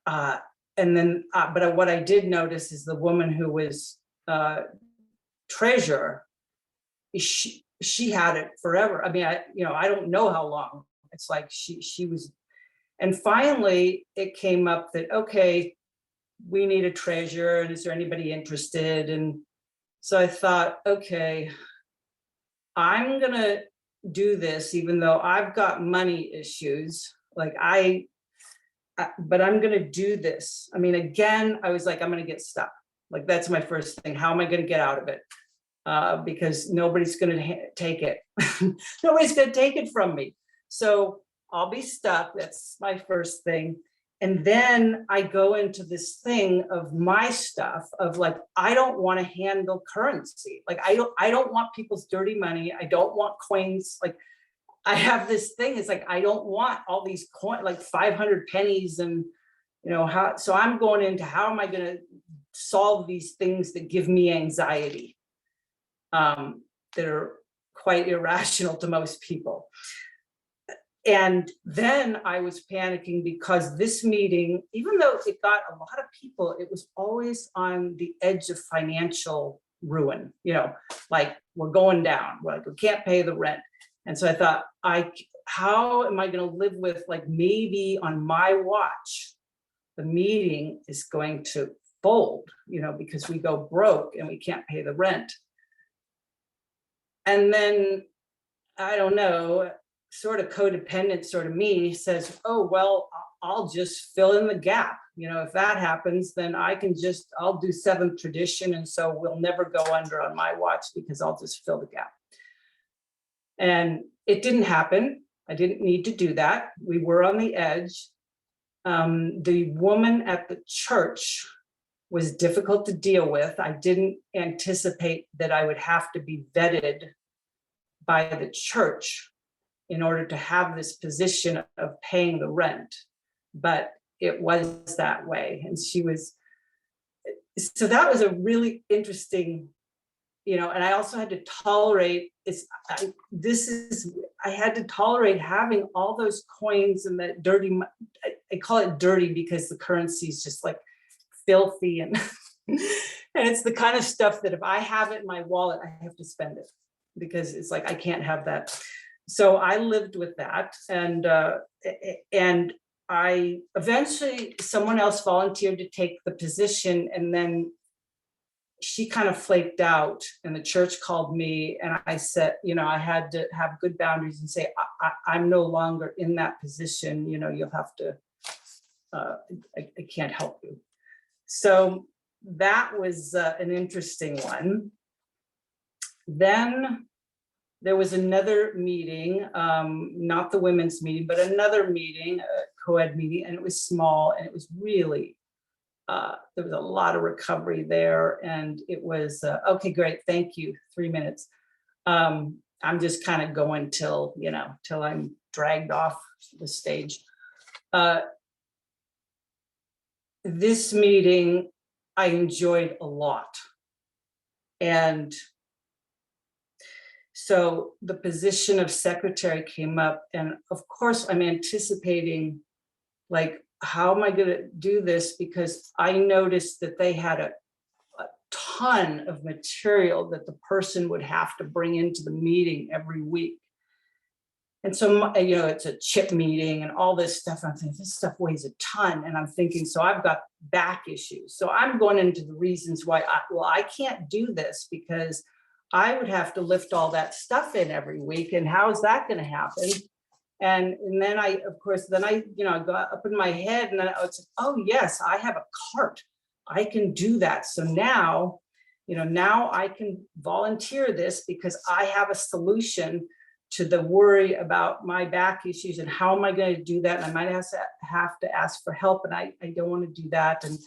And then, but what I did notice is the woman who was treasurer, she had it forever. I mean, I don't know how long. It's like she was, and finally it came up that, okay, we need a treasurer, and is there anybody interested? And so I thought, okay, I'm gonna do this, even though I've got money issues, but I'm gonna do this. I mean, again, I was like, I'm gonna get stuck. Like, that's my first thing. How am I gonna get out of it? Because nobody's gonna take it. Nobody's gonna take it from me. So I'll be stuck. That's my first thing. And then I go into this thing of my stuff of like, I don't want to handle currency. Like, I don't want people's dirty money. I don't want coins. Like, I have this thing. It's like, I don't want all these coins, like 500 pennies, and so I'm going into, how am I going to solve these things that give me anxiety, that are quite irrational to most people. And then I was panicking because this meeting, even though it got a lot of people, it was always on the edge of financial ruin, like, we're going down, like, we can't pay the rent. And so I thought, how am I going to live with, like, maybe on my watch, the meeting is going to fold, because we go broke and we can't pay the rent. And then, I don't know, sort of codependent sort of me says, oh, well, I'll just fill in the gap. If that happens, then I'll do seventh tradition. And so we'll never go under on my watch, because I'll just fill the gap. And it didn't happen. I didn't need to do that. We were on the edge. The woman at the church was difficult to deal with. I didn't anticipate that I would have to be vetted by the church in order to have this position of paying the rent, but it was that way. And so that was a really interesting, and I also had to tolerate, I had to tolerate having all those coins and that dirty, I call it dirty because the currency is just like filthy, and and it's the kind of stuff that if I have it in my wallet, I have to spend it, because it's like, I can't have that. So I lived with that, and I eventually, someone else volunteered to take the position, and then she kind of flaked out, and the church called me, and I said, I had to have good boundaries and say, I'm no longer in that position. You'll have to, I can't help you. So that was an interesting one. Then there was another meeting, not the women's meeting, but another meeting, a co-ed meeting, and it was small, and it was really, there was a lot of recovery there, and it was, okay, great, thank you, 3 minutes. I'm just kind of going till I'm dragged off the stage. This meeting I enjoyed a lot. And so the position of secretary came up, and of course I'm anticipating, like, how am I going to do this? Because I noticed that they had a ton of material that the person would have to bring into the meeting every week. And so, it's a chip meeting and all this stuff. I'm thinking, this stuff weighs a ton. And I'm thinking, so I've got back issues. So I'm going into the reasons why I can't do this, because I would have to lift all that stuff in every week. And how is that going to happen? And then I go up in my head, and then I was like, oh yes, I have a cart. I can do that. So now, now I can volunteer this, because I have a solution to the worry about my back issues, and how am I going to do that? And I might have to ask for help, and I don't want to do that. And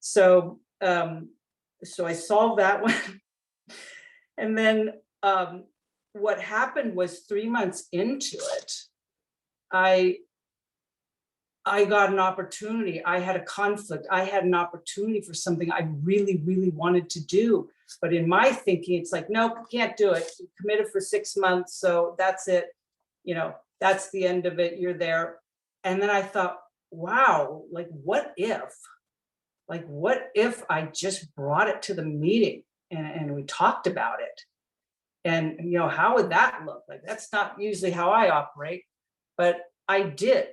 so, so I solved that one. And then what happened was 3 months into it, I I got an opportunity. I had a conflict. I had an opportunity for something I really, really wanted to do. But in my thinking, it's like, nope, can't do it. You committed for 6 months. So that's it. You know, that's the end of it. You're there. And then I thought, wow, like what if I just brought it to the meeting and we talked about it? And, you know, how would that look? Like, that's not usually how I operate, but I did.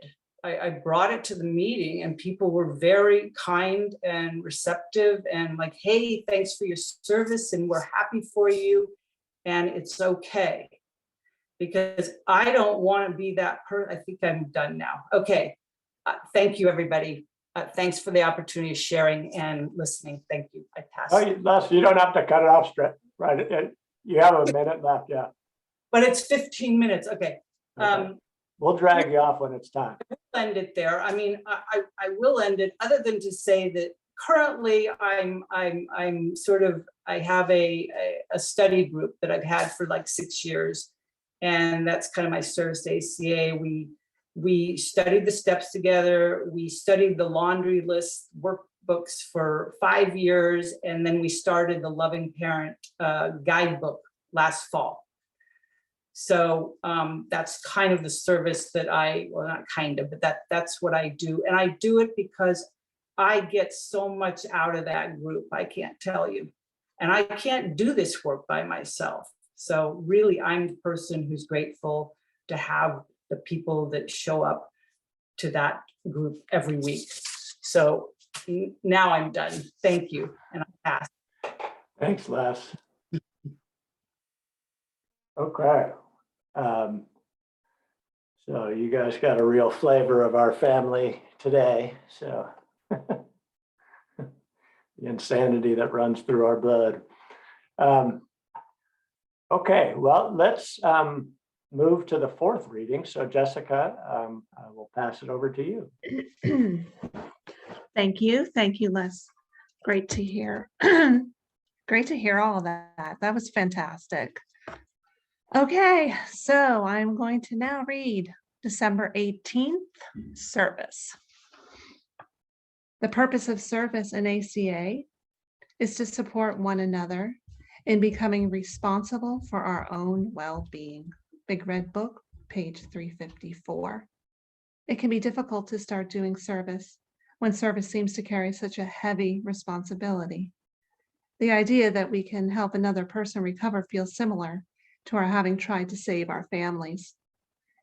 I brought it to the meeting and people were very kind and receptive and like, hey, thanks for your service and we're happy for you. And it's okay. Because I don't want to be that person. I think I'm done now. Okay. Thank you, everybody. Thanks for the opportunity of sharing and listening. Thank you. I pass. Oh, Les, you don't have to cut it off straight, right? You have a minute left, yeah. But it's 15 minutes. Okay. Okay. We'll drag you off when it's time. I'll end it there. I mean, I will end it other than to say that currently I'm sort of, I have a study group that I've had for like 6 years. And that's kind of my service to ACA. We studied the steps together. We studied the laundry list workbooks for 5 years. And then we started the Loving Parent guidebook last fall. So that's kind of the service that well, not kind of, but that's what I do. And I do it because I get so much out of that group. I can't tell you. And I can't do this work by myself. So really, I'm the person who's grateful to have the people that show up to that group every week. So now I'm done. Thank you. And I pass. Thanks, Les. Okay. So you guys got a real flavor of our family today. So the insanity that runs through our blood. Okay, well, let's move to the fourth reading. So Jessica, I will pass it over to you. Thank you, Les. Great to hear. Great to hear all of that. That was fantastic. Okay, so I'm going to now read December 18th, service. The purpose of service in ACA is to support one another in becoming responsible for our own well-being. Big Red Book, page 354. It can be difficult to start doing service when service seems to carry such a heavy responsibility. The idea that we can help another person recover feels similar to our having tried to save our families.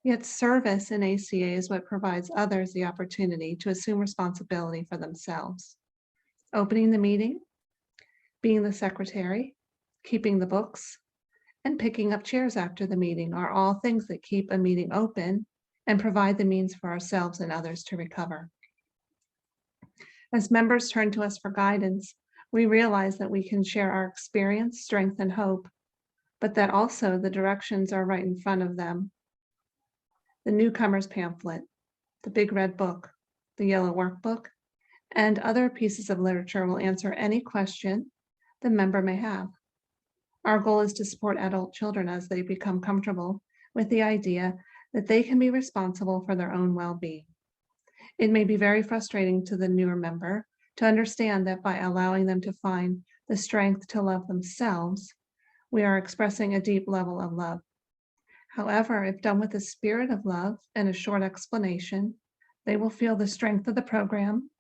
Yet service in ACA is what provides others the opportunity to assume responsibility for themselves. Opening the meeting, being the secretary, keeping the books, and picking up chairs after the meeting are all things that keep a meeting open and provide the means for ourselves and others to recover. As members turn to us for guidance, we realize that we can share our experience, strength, and hope, but that also the directions are right in front of them. The newcomer's pamphlet, the Big Red Book, the Yellow Workbook, and other pieces of literature will answer any question the member may have. Our goal is to support adult children as they become comfortable with the idea that they can be responsible for their own well-being. It may be very frustrating to the newer member to understand that by allowing them to find the strength to love themselves, we are expressing a deep level of love. However, if done with a spirit of love and a short explanation, they will feel the strength of the program,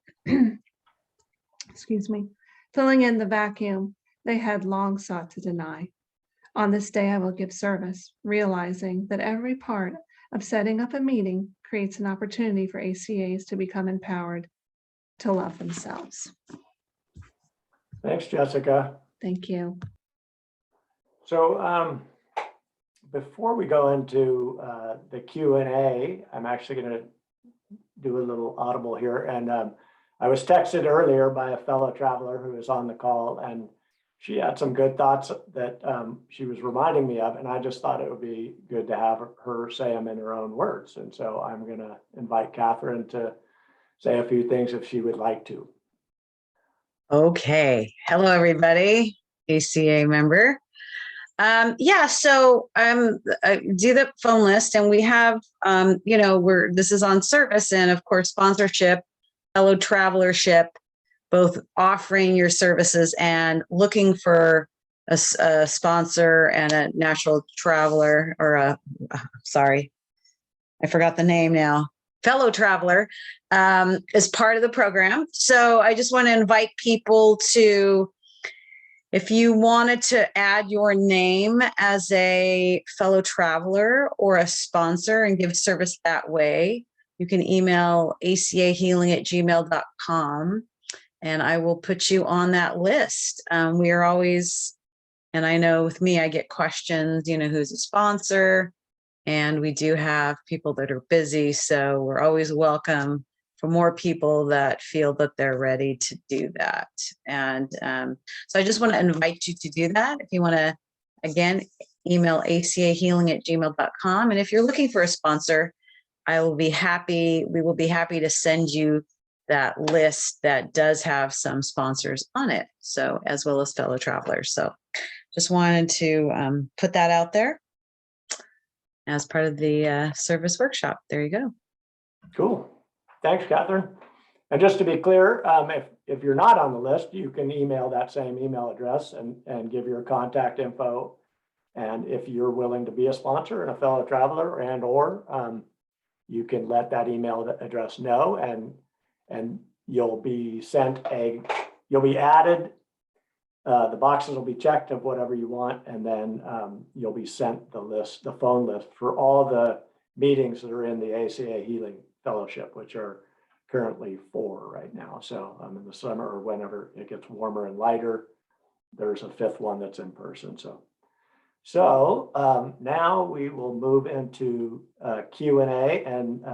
excuse me, filling in the vacuum they had long sought to deny. On this day, I will give service, realizing that every part of setting up a meeting creates an opportunity for ACAs to become empowered to love themselves. Thanks, Jessica. Thank you. So before we go into the Q&A, I'm actually going to do a little audible here. And I was texted earlier by a fellow traveler who was on the call, and she had some good thoughts that she was reminding me of, and I just thought it would be good to have her say them in her own words. And so I'm going to invite Catherine to say a few things if she would like to. Okay. Hello, everybody. ACA member. Yeah, so I do the phone list, and we have, this is on service, and of course, sponsorship, fellow travelership, both offering your services and looking for a sponsor and a natural traveler, or sorry, I forgot the name now, fellow traveler, is part of the program. So I just want to invite people to, if you wanted to add your name as a fellow traveler or a sponsor and give service that way, you can email acahealing@gmail.com, and I will put you on that list. We are always, and I know with me, I get questions, who's a sponsor, and we do have people that are busy. So we're always welcome for more people that feel that they're ready to do that. And so I just want to invite you to do that. If you want to, again, email acahealing@gmail.com. And if you're looking for a sponsor, we will be happy to send you that list that does have some sponsors on it. So, as well as fellow travelers. So just wanted to put that out there as part of the service workshop. There you go. Cool. Thanks, Catherine. And just to be clear, if you're not on the list, you can email that same email address and give your contact info. And if you're willing to be a sponsor and a fellow traveler, or you can let that email address know, and you'll be you'll be added. The boxes will be checked of whatever you want, and then you'll be sent the phone list for all the meetings that are in the ACA Healing Fellowship, which are currently 4 right now. So in the summer, or whenever it gets warmer and lighter, there's a 5th one that's in person. So now we will move into Q&A, and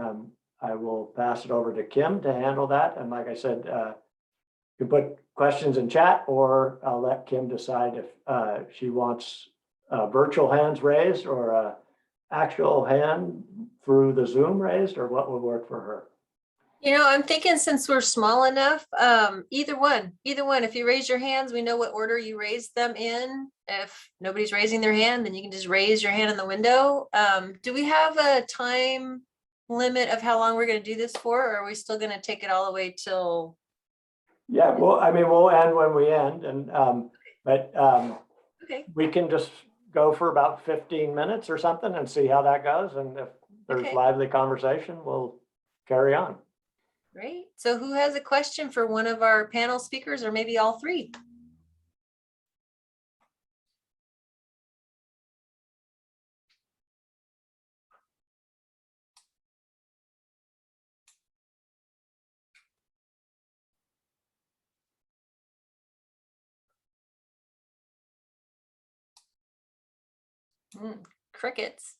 I will pass it over to Kim to handle that. And like I said, you can put questions in chat, or I'll let Kim decide if she wants virtual hands raised or a actual hand through the Zoom raised, or what would work for her. I'm thinking since we're small enough, either one. If you raise your hands, we know what order you raise them in. If nobody's raising their hand, then you can just raise your hand in the window. Do we have a time limit of how long we're going to do this for, or are we still going to take it all the way till? Yeah, well, I mean, we'll end when we end, and Okay. We can just go for about 15 minutes or something and see how that goes. And if there's lively conversation, we'll carry on. Great. So who has a question for one of our panel speakers, or maybe all 3? Crickets.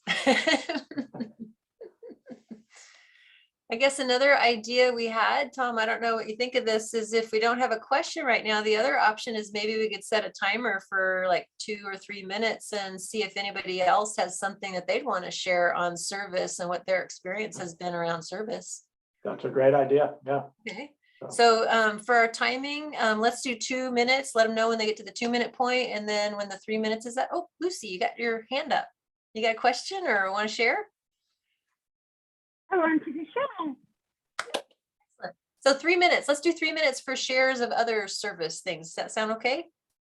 I guess another idea we had, Tom, I don't know what you think of this, is if we don't have a question right now, the other option is maybe we could set a timer for like 2 or 3 minutes and see if anybody else has something that they'd want to share on service and what their experience has been around service. That's a great idea. Yeah. Okay. So for our timing, let's do 2 minutes. Let them know when they get to the 2-minute point. And then when the 3 minutes is up, oh, Lucy, you got your hand up. You got a question or want to share? I wanted to share. Excellent. So 3 minutes. Let's do 3 minutes for shares of other service things. Does that sound okay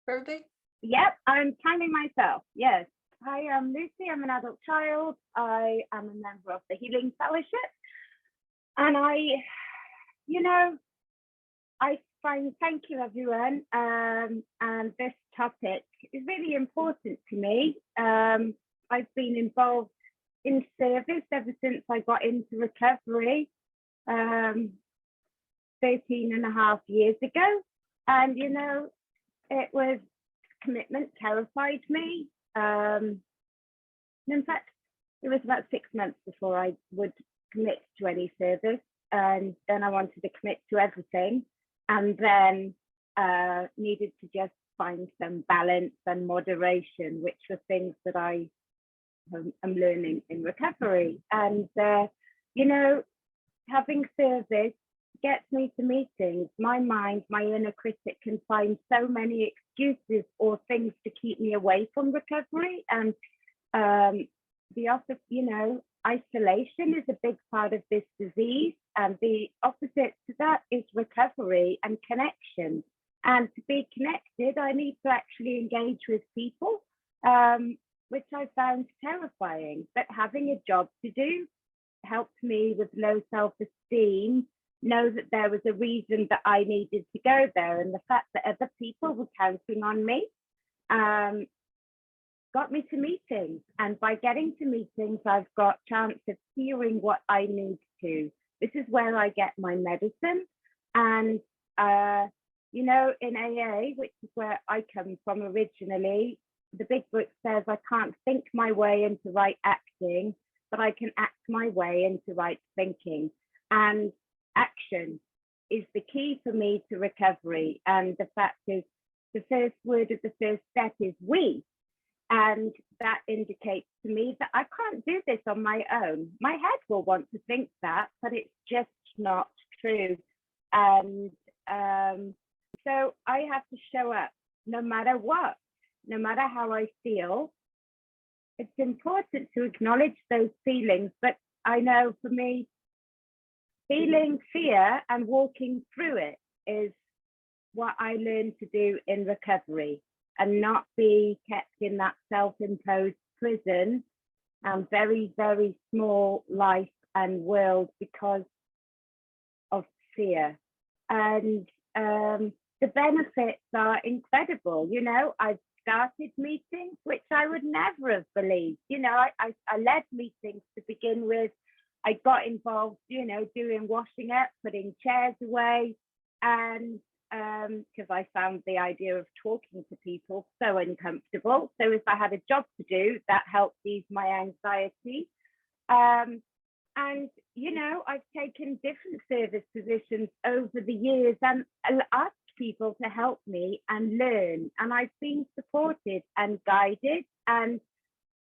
for everybody? Yep, I'm timing myself. Yes. Hi, I'm Lucy. I'm an adult child. I am a member of the Healing Fellowship. And thank you, everyone. And this topic is really important to me. I've been involved in service ever since I got into recovery 13 and a half years ago. And, it was commitment terrified me. In fact, it was about 6 months before I would commit to any service. And then I wanted to commit to everything, and then needed to just find some balance and moderation, which were things that I am learning in recovery. And, having service gets me to meetings, my mind, my inner critic can find so many excuses or things to keep me away from recovery. And the opposite, isolation is a big part of this disease. And the opposite to that is recovery and connection. And to be connected, I need to actually engage with people, which I found terrifying. But having a job to do helped me with low self-esteem, know that there was a reason that I needed to go there. And the fact that other people were counting on me got me to meetings. And by getting to meetings, I've got chance of hearing what I need to. This is where I get my medicine. And, in AA, which is where I come from originally, the big book says I can't think my way into right acting, but I can act my way into right thinking. And action is the key for me to recovery. And the fact is, the first word of the first step is we. And that indicates to me that I can't do this on my own. My head will want to think that, but it's just not true. And so I have to show up no matter what, no matter how I feel. It's important to acknowledge those feelings, but I know for me, feeling fear and walking through it is what I learned to do in recovery, and not be kept in that self-imposed prison and very, very small life and world because of fear. And the benefits are incredible. I've started meetings, which I would never have believed. I led meetings to begin with. I got involved, doing washing up, putting chairs away, and because I found the idea of talking to people so uncomfortable. So if I had a job to do, that helped ease my anxiety. And, I've taken different service positions over the years and asked people to help me and learn. And I've been supported and guided. And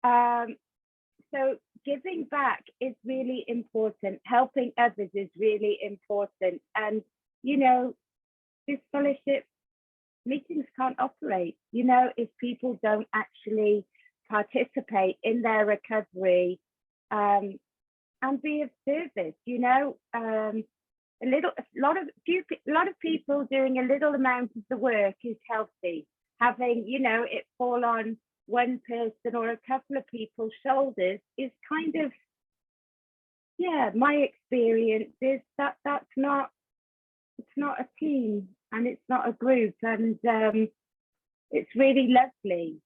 so giving back is really important. Helping others is really important. And, this fellowship meetings can't operate, if people don't actually participate in their recovery and be of service. A lot of people doing a little amount of the work is healthy. Having it fall on one person or a couple of people's shoulders is kind of, my experience is that's not, it's not a team and it's not a group. And it's really lovely,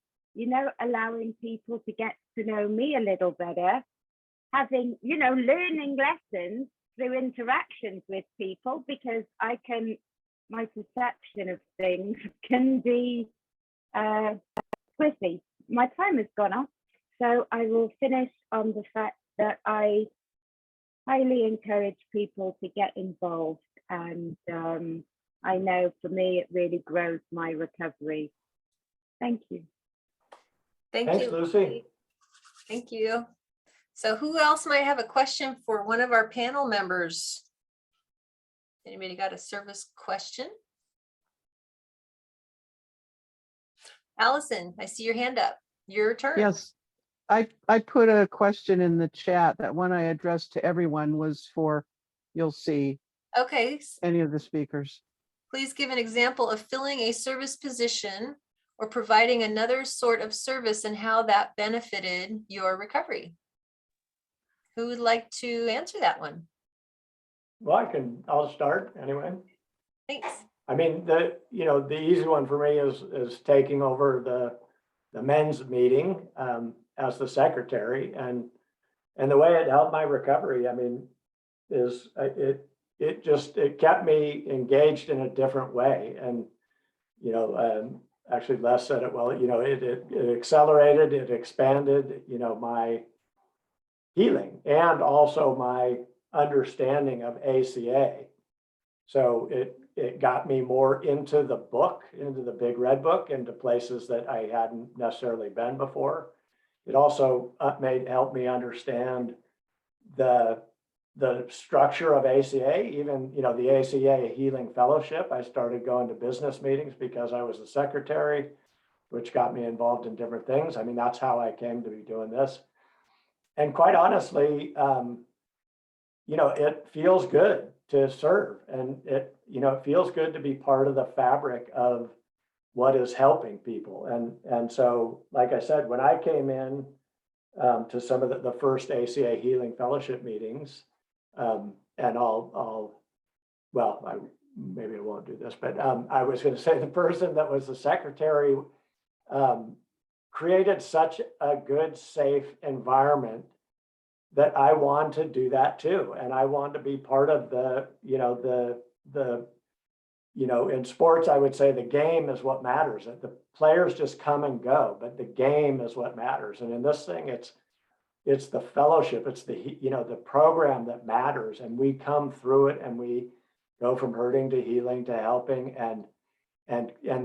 allowing people to get to know me a little better, having, learning lessons through interactions with people, because my perception of things can be squiffy. My time has gone off, so I will finish on the fact that I highly encourage people to get involved. And I know for me, it really grows my recovery. Thank you. Thanks, Lucy. Thank you. So who else might have a question for one of our panel members? Anybody got a service question? Allison, I see your hand up. Your turn. Yes, I put a question in the chat. That one I addressed to everyone was for, you'll see, Okay. any of the speakers. Please give an example of filling a service position or providing another sort of service and how that benefited your recovery. Who would like to answer that one? Well, I'll start anyway. Thanks. I mean, the easy one for me is taking over the men's meeting as the secretary, and the way it helped my recovery, I mean, is it kept me engaged in a different way. And actually Les said it well, it accelerated, it expanded, my healing and also my understanding of ACA. So it got me more into the book, into the big red book, into places that I hadn't necessarily been before. It also helped me understand the the structure of ACA, even, you know, the ACA Healing Fellowship. I started going to business meetings because I was the secretary, which got me involved in different things. I mean, that's how I came to be doing this. And quite honestly, you know, it feels good to serve, and it, you know, it feels good to be part of the fabric of what is helping people. And so, like I said, when I came in to some of the first ACA Healing Fellowship meetings, and maybe I won't do this, but I was going to say the person that was the secretary created such a good, safe environment that I want to do that too. And I want to be part of the, you know, in sports, I would say the game is what matters. The players just come and go, but the game is what matters. And in this thing, it's the fellowship, it's the, you know, the program that matters. And we come through it and we go from hurting to healing to helping, and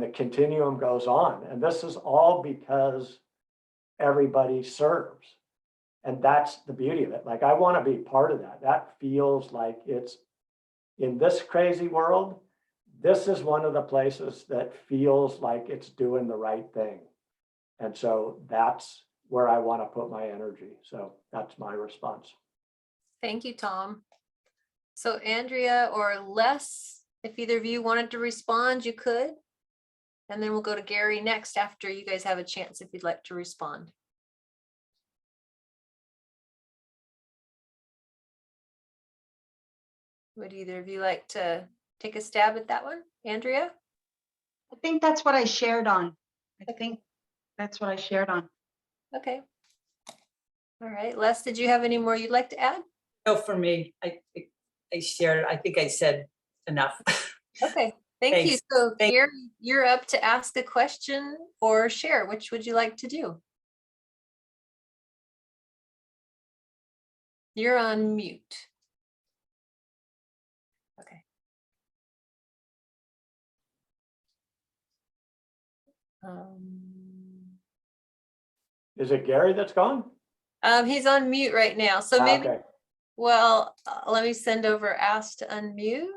the continuum goes on. And this is all because everybody serves. And that's the beauty of it. Like, I want to be part of that. That feels like it's, in this crazy world, this is one of the places that feels like it's doing the right thing. And so that's where I want to put my energy. So that's my response. Thank you, Tom. So Andrea or Les, if either of you wanted to respond, you could. And then we'll go to Gary next after you guys have a chance if you'd like to respond. Would either of you like to take a stab at that one? Andrea? I think that's what I shared on. I think that's what I shared on. Okay. All right, Les, did you have any more you'd like to add? No, for me, I shared, I think I said enough. Okay, thank you. Thanks. So Gary, you're up to ask a question or share. Which would you like to do? You're on mute. Okay. Is it Gary that's gone? He's on mute right now. So maybe, Okay. well, let me send over ask to unmute.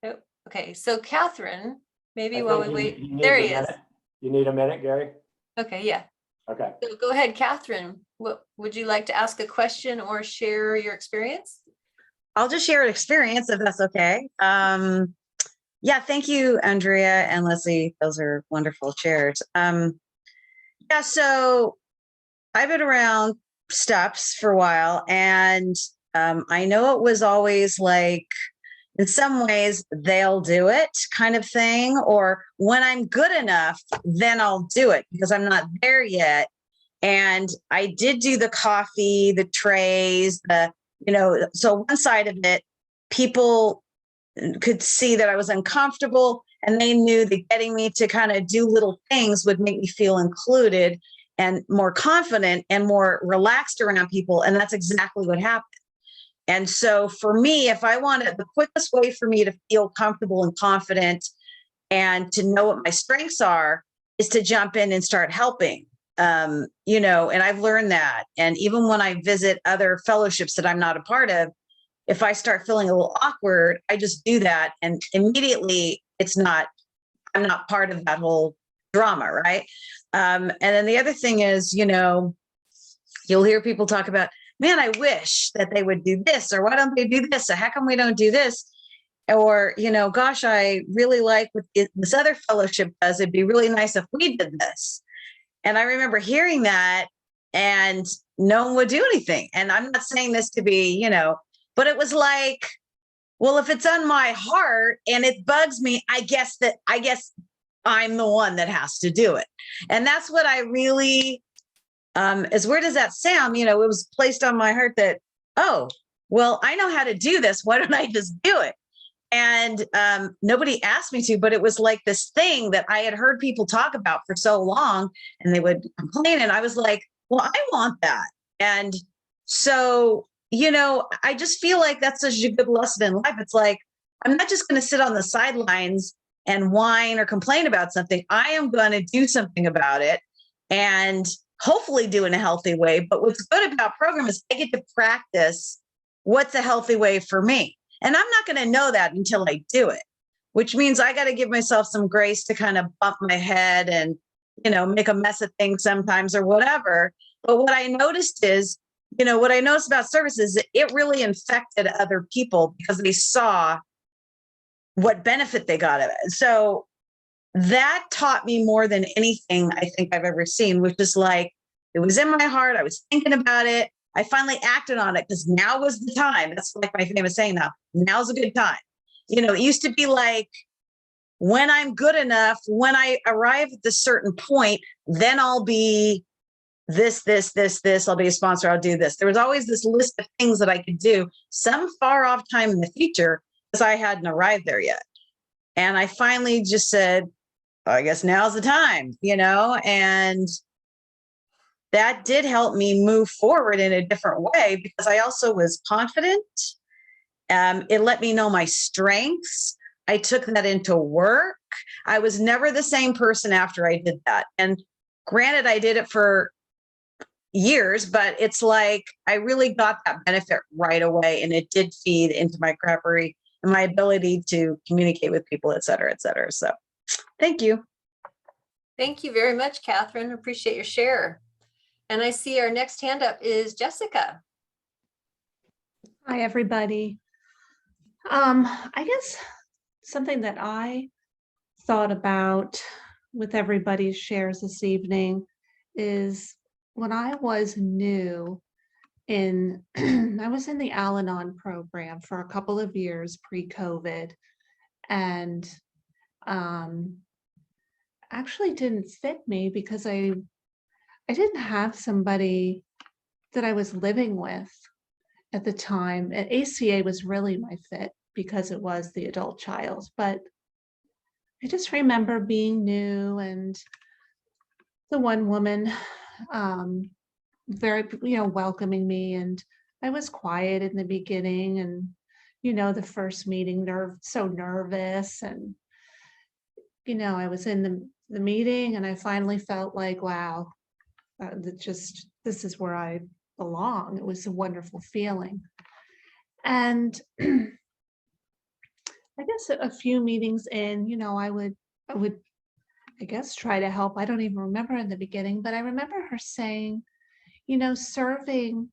Oh, okay, so Catherine, maybe I while we think wait, he needs there a he is. minute. You need a minute, Gary? Okay, yeah. Okay. So go ahead, Catherine. What would you like to ask a question or share your experience? I'll just share an experience if that's okay. Yeah, thank you, Andrea and Leslie. Those are wonderful shares. Yeah, so I've been around steps for a while, and I know it was always like, in some ways, they'll do it kind of thing, or when I'm good enough, then I'll do it because I'm not there yet. And I did do the coffee, the trays, so one side of it, people could see that I was uncomfortable, and they knew that getting me to kind of do little things would make me feel included and more confident and more relaxed around people. And that's exactly what happened. And so for me, if I wanted, the quickest way for me to feel comfortable and confident and to know what my strengths are is to jump in and start helping. And I've learned that. And even when I visit other fellowships that I'm not a part of, if I start feeling a little awkward, I just do that. And immediately I'm not part of that whole drama. Right. And then the other thing is, you'll hear people talk about, man, I wish that they would do this, or why don't they do this? Or how come we don't do this? Or, gosh, I really like what this other fellowship does. It'd be really nice if we did this. And I remember hearing that, and no one would do anything. And I'm not saying this to be, but it was like, well, if it's on my heart and it bugs me, I guess I'm the one that has to do it. And that's what I really, as weird as that sound, it was placed on my heart that, oh, well, I know how to do this. Why don't I just do it? And nobody asked me to, but it was like this thing that I had heard people talk about for so long, and they would complain. And I was like, well, I want that. And so, I just feel like that's such a good lesson in life. It's like, I'm not just going to sit on the sidelines and whine or complain about something. I am going to do something about it, and hopefully do in a healthy way. But what's good about program is I get to practice what's a healthy way for me? And I'm not going to know that until I do it, which means I got to give myself some grace to kind of bump my head and, make a mess of things sometimes or whatever. But what I noticed is, what I noticed about service is that it really infected other people because they saw what benefit they got of it. So that taught me more than anything I think I've ever seen, which is like, it was in my heart. I was thinking about it. I finally acted on it because now was the time. That's like my famous saying now, now's a good time. It used to be like, when I'm good enough, when I arrive at this certain point, then I'll be this, I'll be a sponsor, I'll do this. There was always this list of things that I could do some far off time in the future because I hadn't arrived there yet. And I finally just said, I guess now's the time, and that did help me move forward in a different way because I also was confident. It let me know my strengths. I took that into work. I was never the same person after I did that. And granted, I did it for years, but it's like I really got that benefit right away. And it did feed into my crappery and my ability to communicate with people, et cetera, et cetera. So thank you. Thank you very much, Catherine. Appreciate your share. And I see our next hand up is Jessica. Hi, everybody. I guess something that I thought about with everybody's shares this evening is when I was new I was in the Al-Anon program for a couple of years pre-COVID, and actually didn't fit me because I didn't have somebody that I was living with at the time. And ACA was really my fit because it was the adult child, but I just remember being new and the one woman very, welcoming me, and I was quiet in the beginning, and the first meeting, so nervous, and I was in the meeting and I finally felt like, wow, this is where I belong. It was a wonderful feeling. And I guess a few meetings in, I would, I guess, try to help. I don't even remember in the beginning, but I remember her saying, serving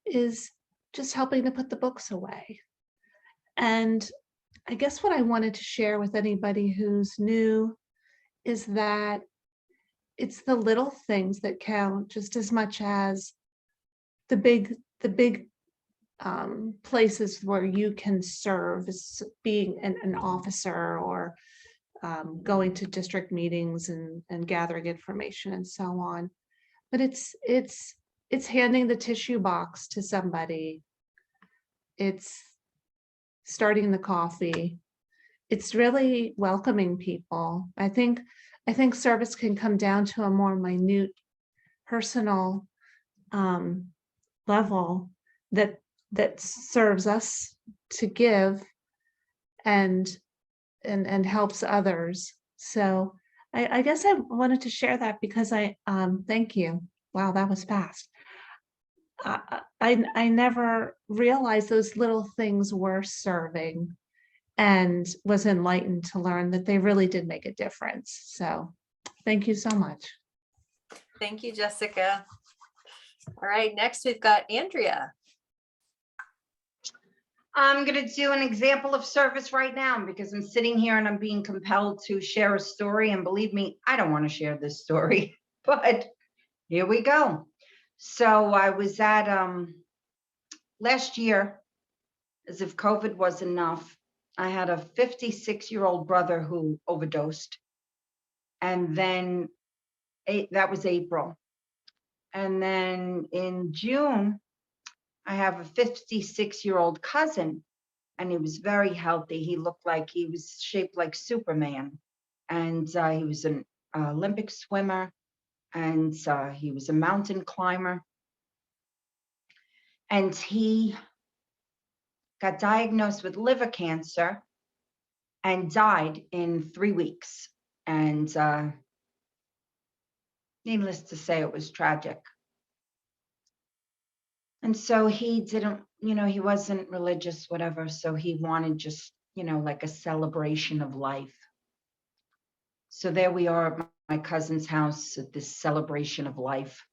is just helping to put the books away. And I guess what I wanted to share with anybody who's new is that it's the little things that count just as much as the big places where you can serve, as being an officer or going to district meetings and gathering information and so on. But it's handing the tissue box to somebody. It's starting the coffee. It's really welcoming people. I think service can come down to a more minute, personal level that serves us to give and helps others. So I guess I wanted to share that because I thank you. Wow, that was fast. I never realized those little things were serving, and was enlightened to learn that they really did make a difference. So thank you so much. Thank you, Jessica. All right, next we've got Andrea. I'm going to do an example of service right now because I'm sitting here and I'm being compelled to share a story. And believe me, I don't want to share this story, but here we go. So I was at last year, as if COVID was enough, I had a 56-year-old brother who overdosed. And then that was April. And then in June, I have a 56-year-old cousin, and he was very healthy. He looked like he was shaped like Superman. And he was an Olympic swimmer, and he was a mountain climber. And he got diagnosed with liver cancer and died in 3 weeks. And needless to say, it was tragic. And so he didn't you know, he wasn't religious, whatever. So he wanted just, you know, like a celebration of life. So there we are at my cousin's house at this celebration of life.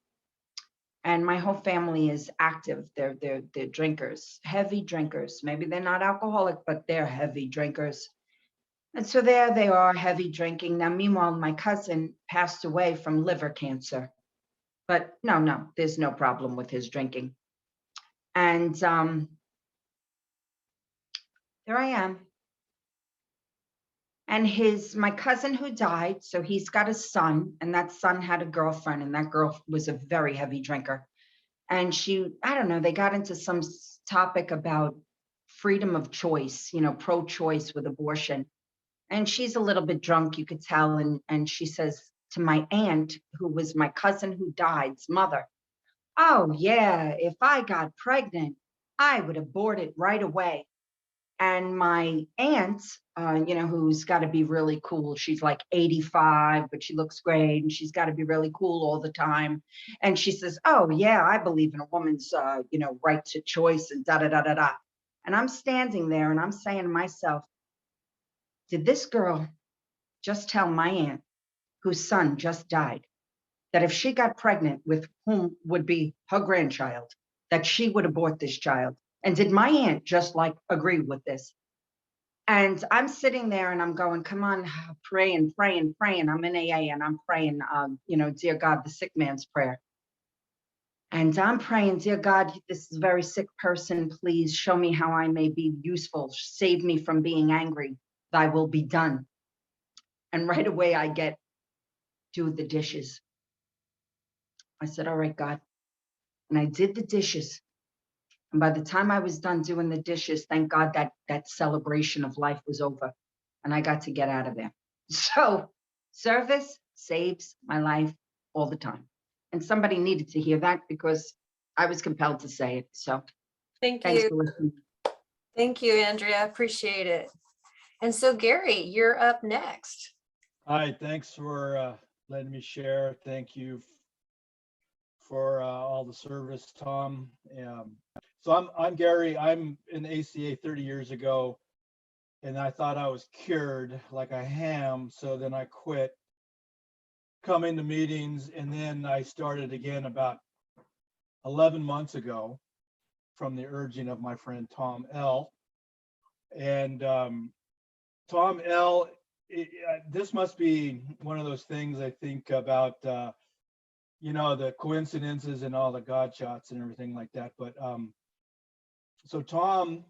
And my whole family is active. They're drinkers, heavy drinkers. Maybe they're not alcoholic, but they're heavy drinkers. And so there they are, heavy drinking. Now, meanwhile, my cousin passed away from liver cancer. But no, there's no problem with his drinking. And there I am. And my cousin who died, so he's got a son, and that son had a girlfriend, and that girl was a very heavy drinker. And I don't know, they got into some topic about freedom of choice, you know, pro-choice with abortion. And she's a little bit drunk, you could tell. And she says to my aunt, who was my cousin who died's mother, "Oh yeah, if I got pregnant, I would abort it right away." And my aunt, you know, who's got to be really cool. She's like 85, but she looks great, and she's got to be really cool all the time. And she says, "Oh yeah, I believe in a woman's, you know, right to choice and da da da da da." And I'm standing there, and I'm saying to myself, did this girl just tell my aunt, whose son just died, that if she got pregnant with whom would be her grandchild, that she would abort this child? And did my aunt just like agree with this? And I'm sitting there and I'm going, come on, pray and pray and pray. And I'm in AA and I'm praying, you know, dear God, the sick man's prayer. And I'm praying, dear God, this is a very sick person. Please show me how I may be useful. Save me from being angry. Thy will be done. And right away I get, do the dishes. I said, all right, God. And I did the dishes. And by the time I was done doing the dishes, thank God that celebration of life was over and I got to get out of there. So service saves my life all the time. And somebody needed to hear that because I was compelled to say it. So Thank thanks you. for listening. Thank you, Andrea. Appreciate it. And so Gary, you're up next. Hi, thanks for letting me share. Thank you for all the service, Tom. So I'm Gary. I'm in ACA 30 years ago, and I thought I was cured like a ham. So then I quit coming to meetings, and then I started again about 11 months ago from the urging of my friend Tom L. And Tom L, this must be one of those things I think about, you know, the coincidences and all the God shots and everything like that. But so Tom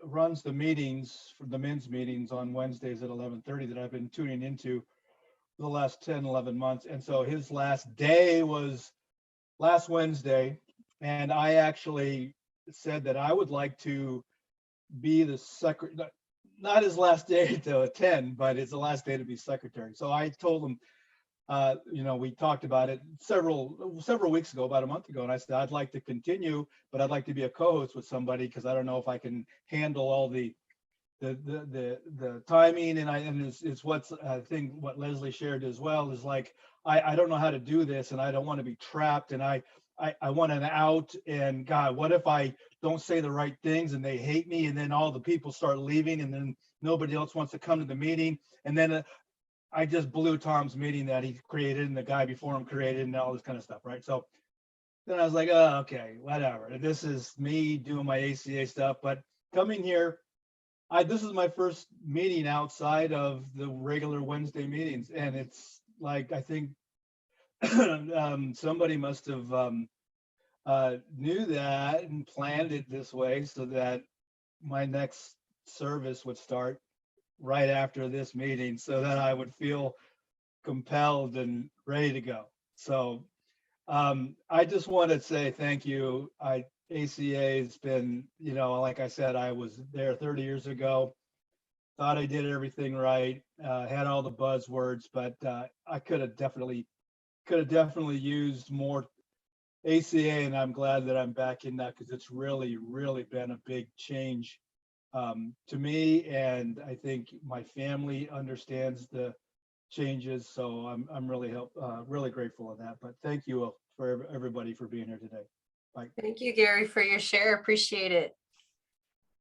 runs the meetings, for the men's meetings on Wednesdays at 11:30 that I've been tuning into for the last 10, 11 months. And so his last day was last Wednesday. And I actually said that I would like to be the secretary, not his last day to attend, but it's the last day to be secretary. So I told him, you know, we talked about it several weeks ago, about a month ago, and I said I'd like to continue, but I'd like to be a co-host with somebody because I don't know if I can handle all the timing. And it's what's I think what Leslie shared as well is like I don't know how to do this, and I don't want to be trapped, and I want an out. And God, what if I don't say the right things and they hate me, and then all the people start leaving, and then nobody else wants to come to the meeting, and then I just blew Tom's meeting that he created and the guy before him created and all this kind of stuff, right? So then I was like, oh, okay, whatever. This is me doing my ACA stuff, but coming here, this is my first meeting outside of the regular Wednesday meetings, and it's like I think somebody must have knew that and planned it this way so that my next service would start right after this meeting so that I would feel compelled and ready to go. So I just want to say thank you. ACA has been, you know, like I said, I was there 30 years ago, thought I did everything right, had all the buzzwords, but I could have definitely used more ACA, and I'm glad that I'm back in that because it's really, really been a big change to me, and I think my family understands the changes. So I'm really really grateful of that. But thank you for everybody for being here today. Bye. Thank you, Gary, for your share. Appreciate it.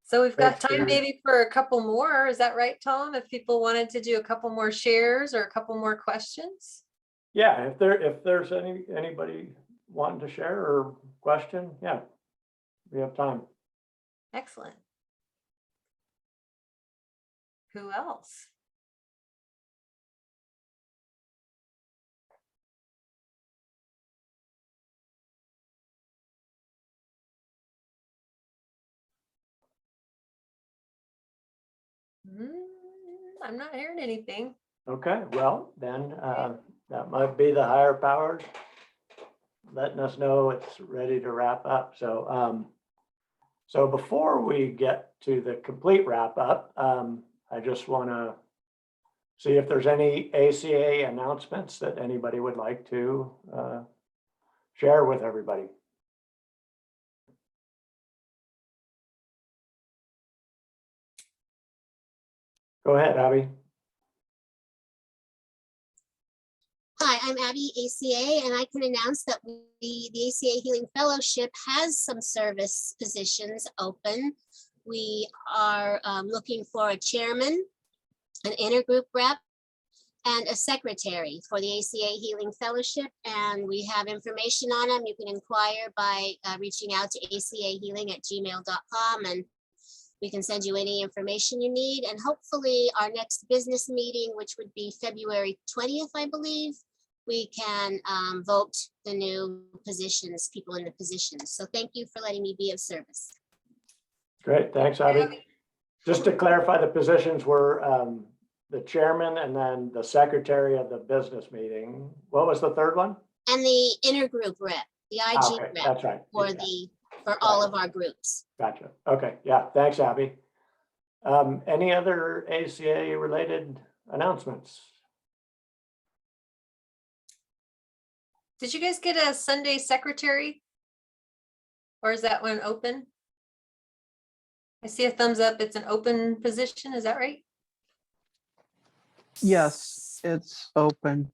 So we've got Thanks, time Gary. maybe for a couple more. Is that right, Tom? If people wanted to do a couple more shares or a couple more questions? Yeah, if there's anybody wanting to share or question, yeah, we have time. Excellent. Who else? I'm not hearing anything. Okay, well, then that might be the higher powers letting us know it's ready to wrap up. So so before we get to the complete wrap up, I just want to see if there's any ACA announcements that anybody would like to share with everybody. Go ahead, Abby. Hi, I'm Abby, ACA, and I can announce that the ACA Healing Fellowship has some service positions open. We are looking for a chairman, an intergroup rep, and a secretary for the ACA Healing Fellowship. And we have information on them. You can inquire by reaching out to acahealing@gmail.com, and we can send you any information you need. And hopefully our next business meeting, which would be February 20th, I believe, we can vote the new positions, people in the positions. So thank you for letting me be of service. Great, thanks, Abby. Just to clarify, the positions were the chairman and then the secretary of the business meeting. What was the third one? And the intergroup rep, the IG Okay, rep that's right. for all of our groups. Gotcha. Okay, yeah, thanks, Abby. Any other ACA related announcements? Did you guys get a Sunday secretary? Or is that one open? I see a thumbs up. It's an open position. Is that right? Yes, it's open.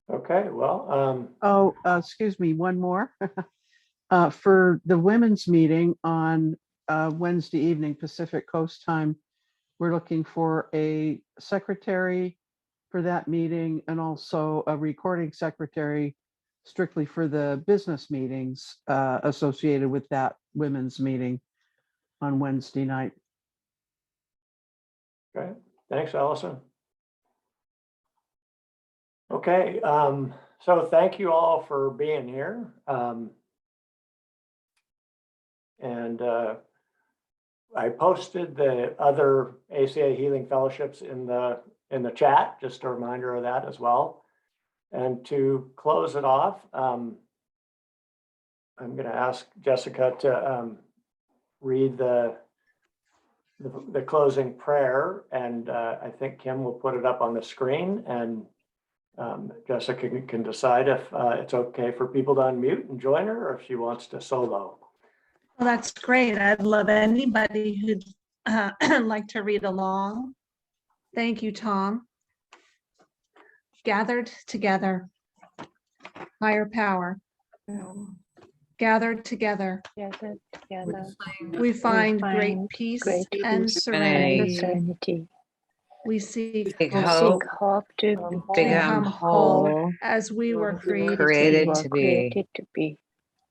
Okay, well, Oh, excuse me, one more. For the women's meeting on Wednesday evening Pacific Coast time, we're looking for a secretary for that meeting and also a recording secretary strictly for the business meetings associated with that women's meeting on Wednesday night. okay, thanks, Allison. Okay, so thank you all for being here. And I posted the other ACA Healing Fellowships in the chat, just a reminder of that as well. And to close it off, I'm going to ask Jessica to read the closing prayer, and I think Kim will put it up on the screen, and Jessica can decide if it's okay for people to unmute and join her, or if she wants to solo. Well, that's great. I'd love anybody who'd like to read along. Thank you, Tom. Gathered together, higher power. Gathered together, we find great peace and serenity. We seek Big hope hope to become whole as we were created to be.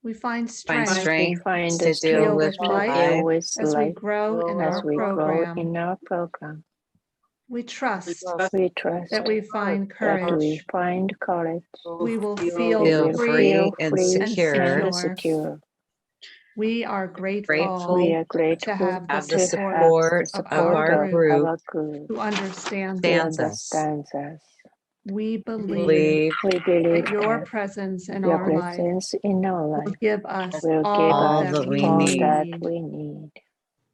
We find Find strength strength to deal with life as we grow in our program. We trust that we find courage. We will feel free and secure. We are grateful to have the the support of our group group who understands us. We believe that your presence in our life will give us all that we need.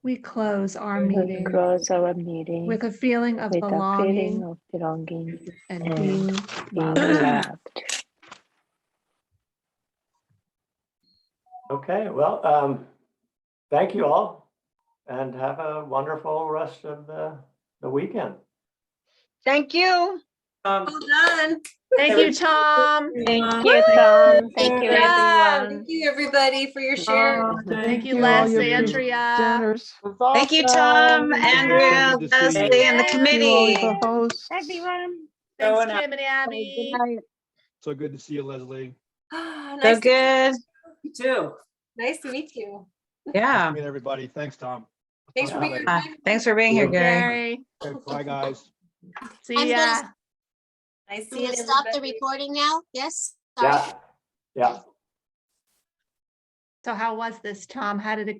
We close our meeting with a feeling of belonging and being loved. Okay, well, thank you all, and have a wonderful rest of the weekend. Thank you. Well done. Thank you, Tom. Thank you, Tom. Thank you, Yeah, everyone. thank you, everybody, for your share. Thank you, all Les, your Andrea. presenters. Thank you, Tom, Thank you. Andrea, Good to see Leslie, you. and the Thank Thank you, all committee. the hosts. Everyone. Thanks, Going out. Kim and Abby. So good to see you, Leslie. So Nice to good. You too. nice to meet you. Yeah. Meet everybody. Thanks, Tom. Thanks for Talk to being you here. later. Thanks for being here, Gary. Gary, Okay, bye, guys. see I'm ya. gonna- Nice I'm seeing gonna stop the everybody. recording now. Yes? Sorry. Yeah, yeah. So how was this, Tom? How did it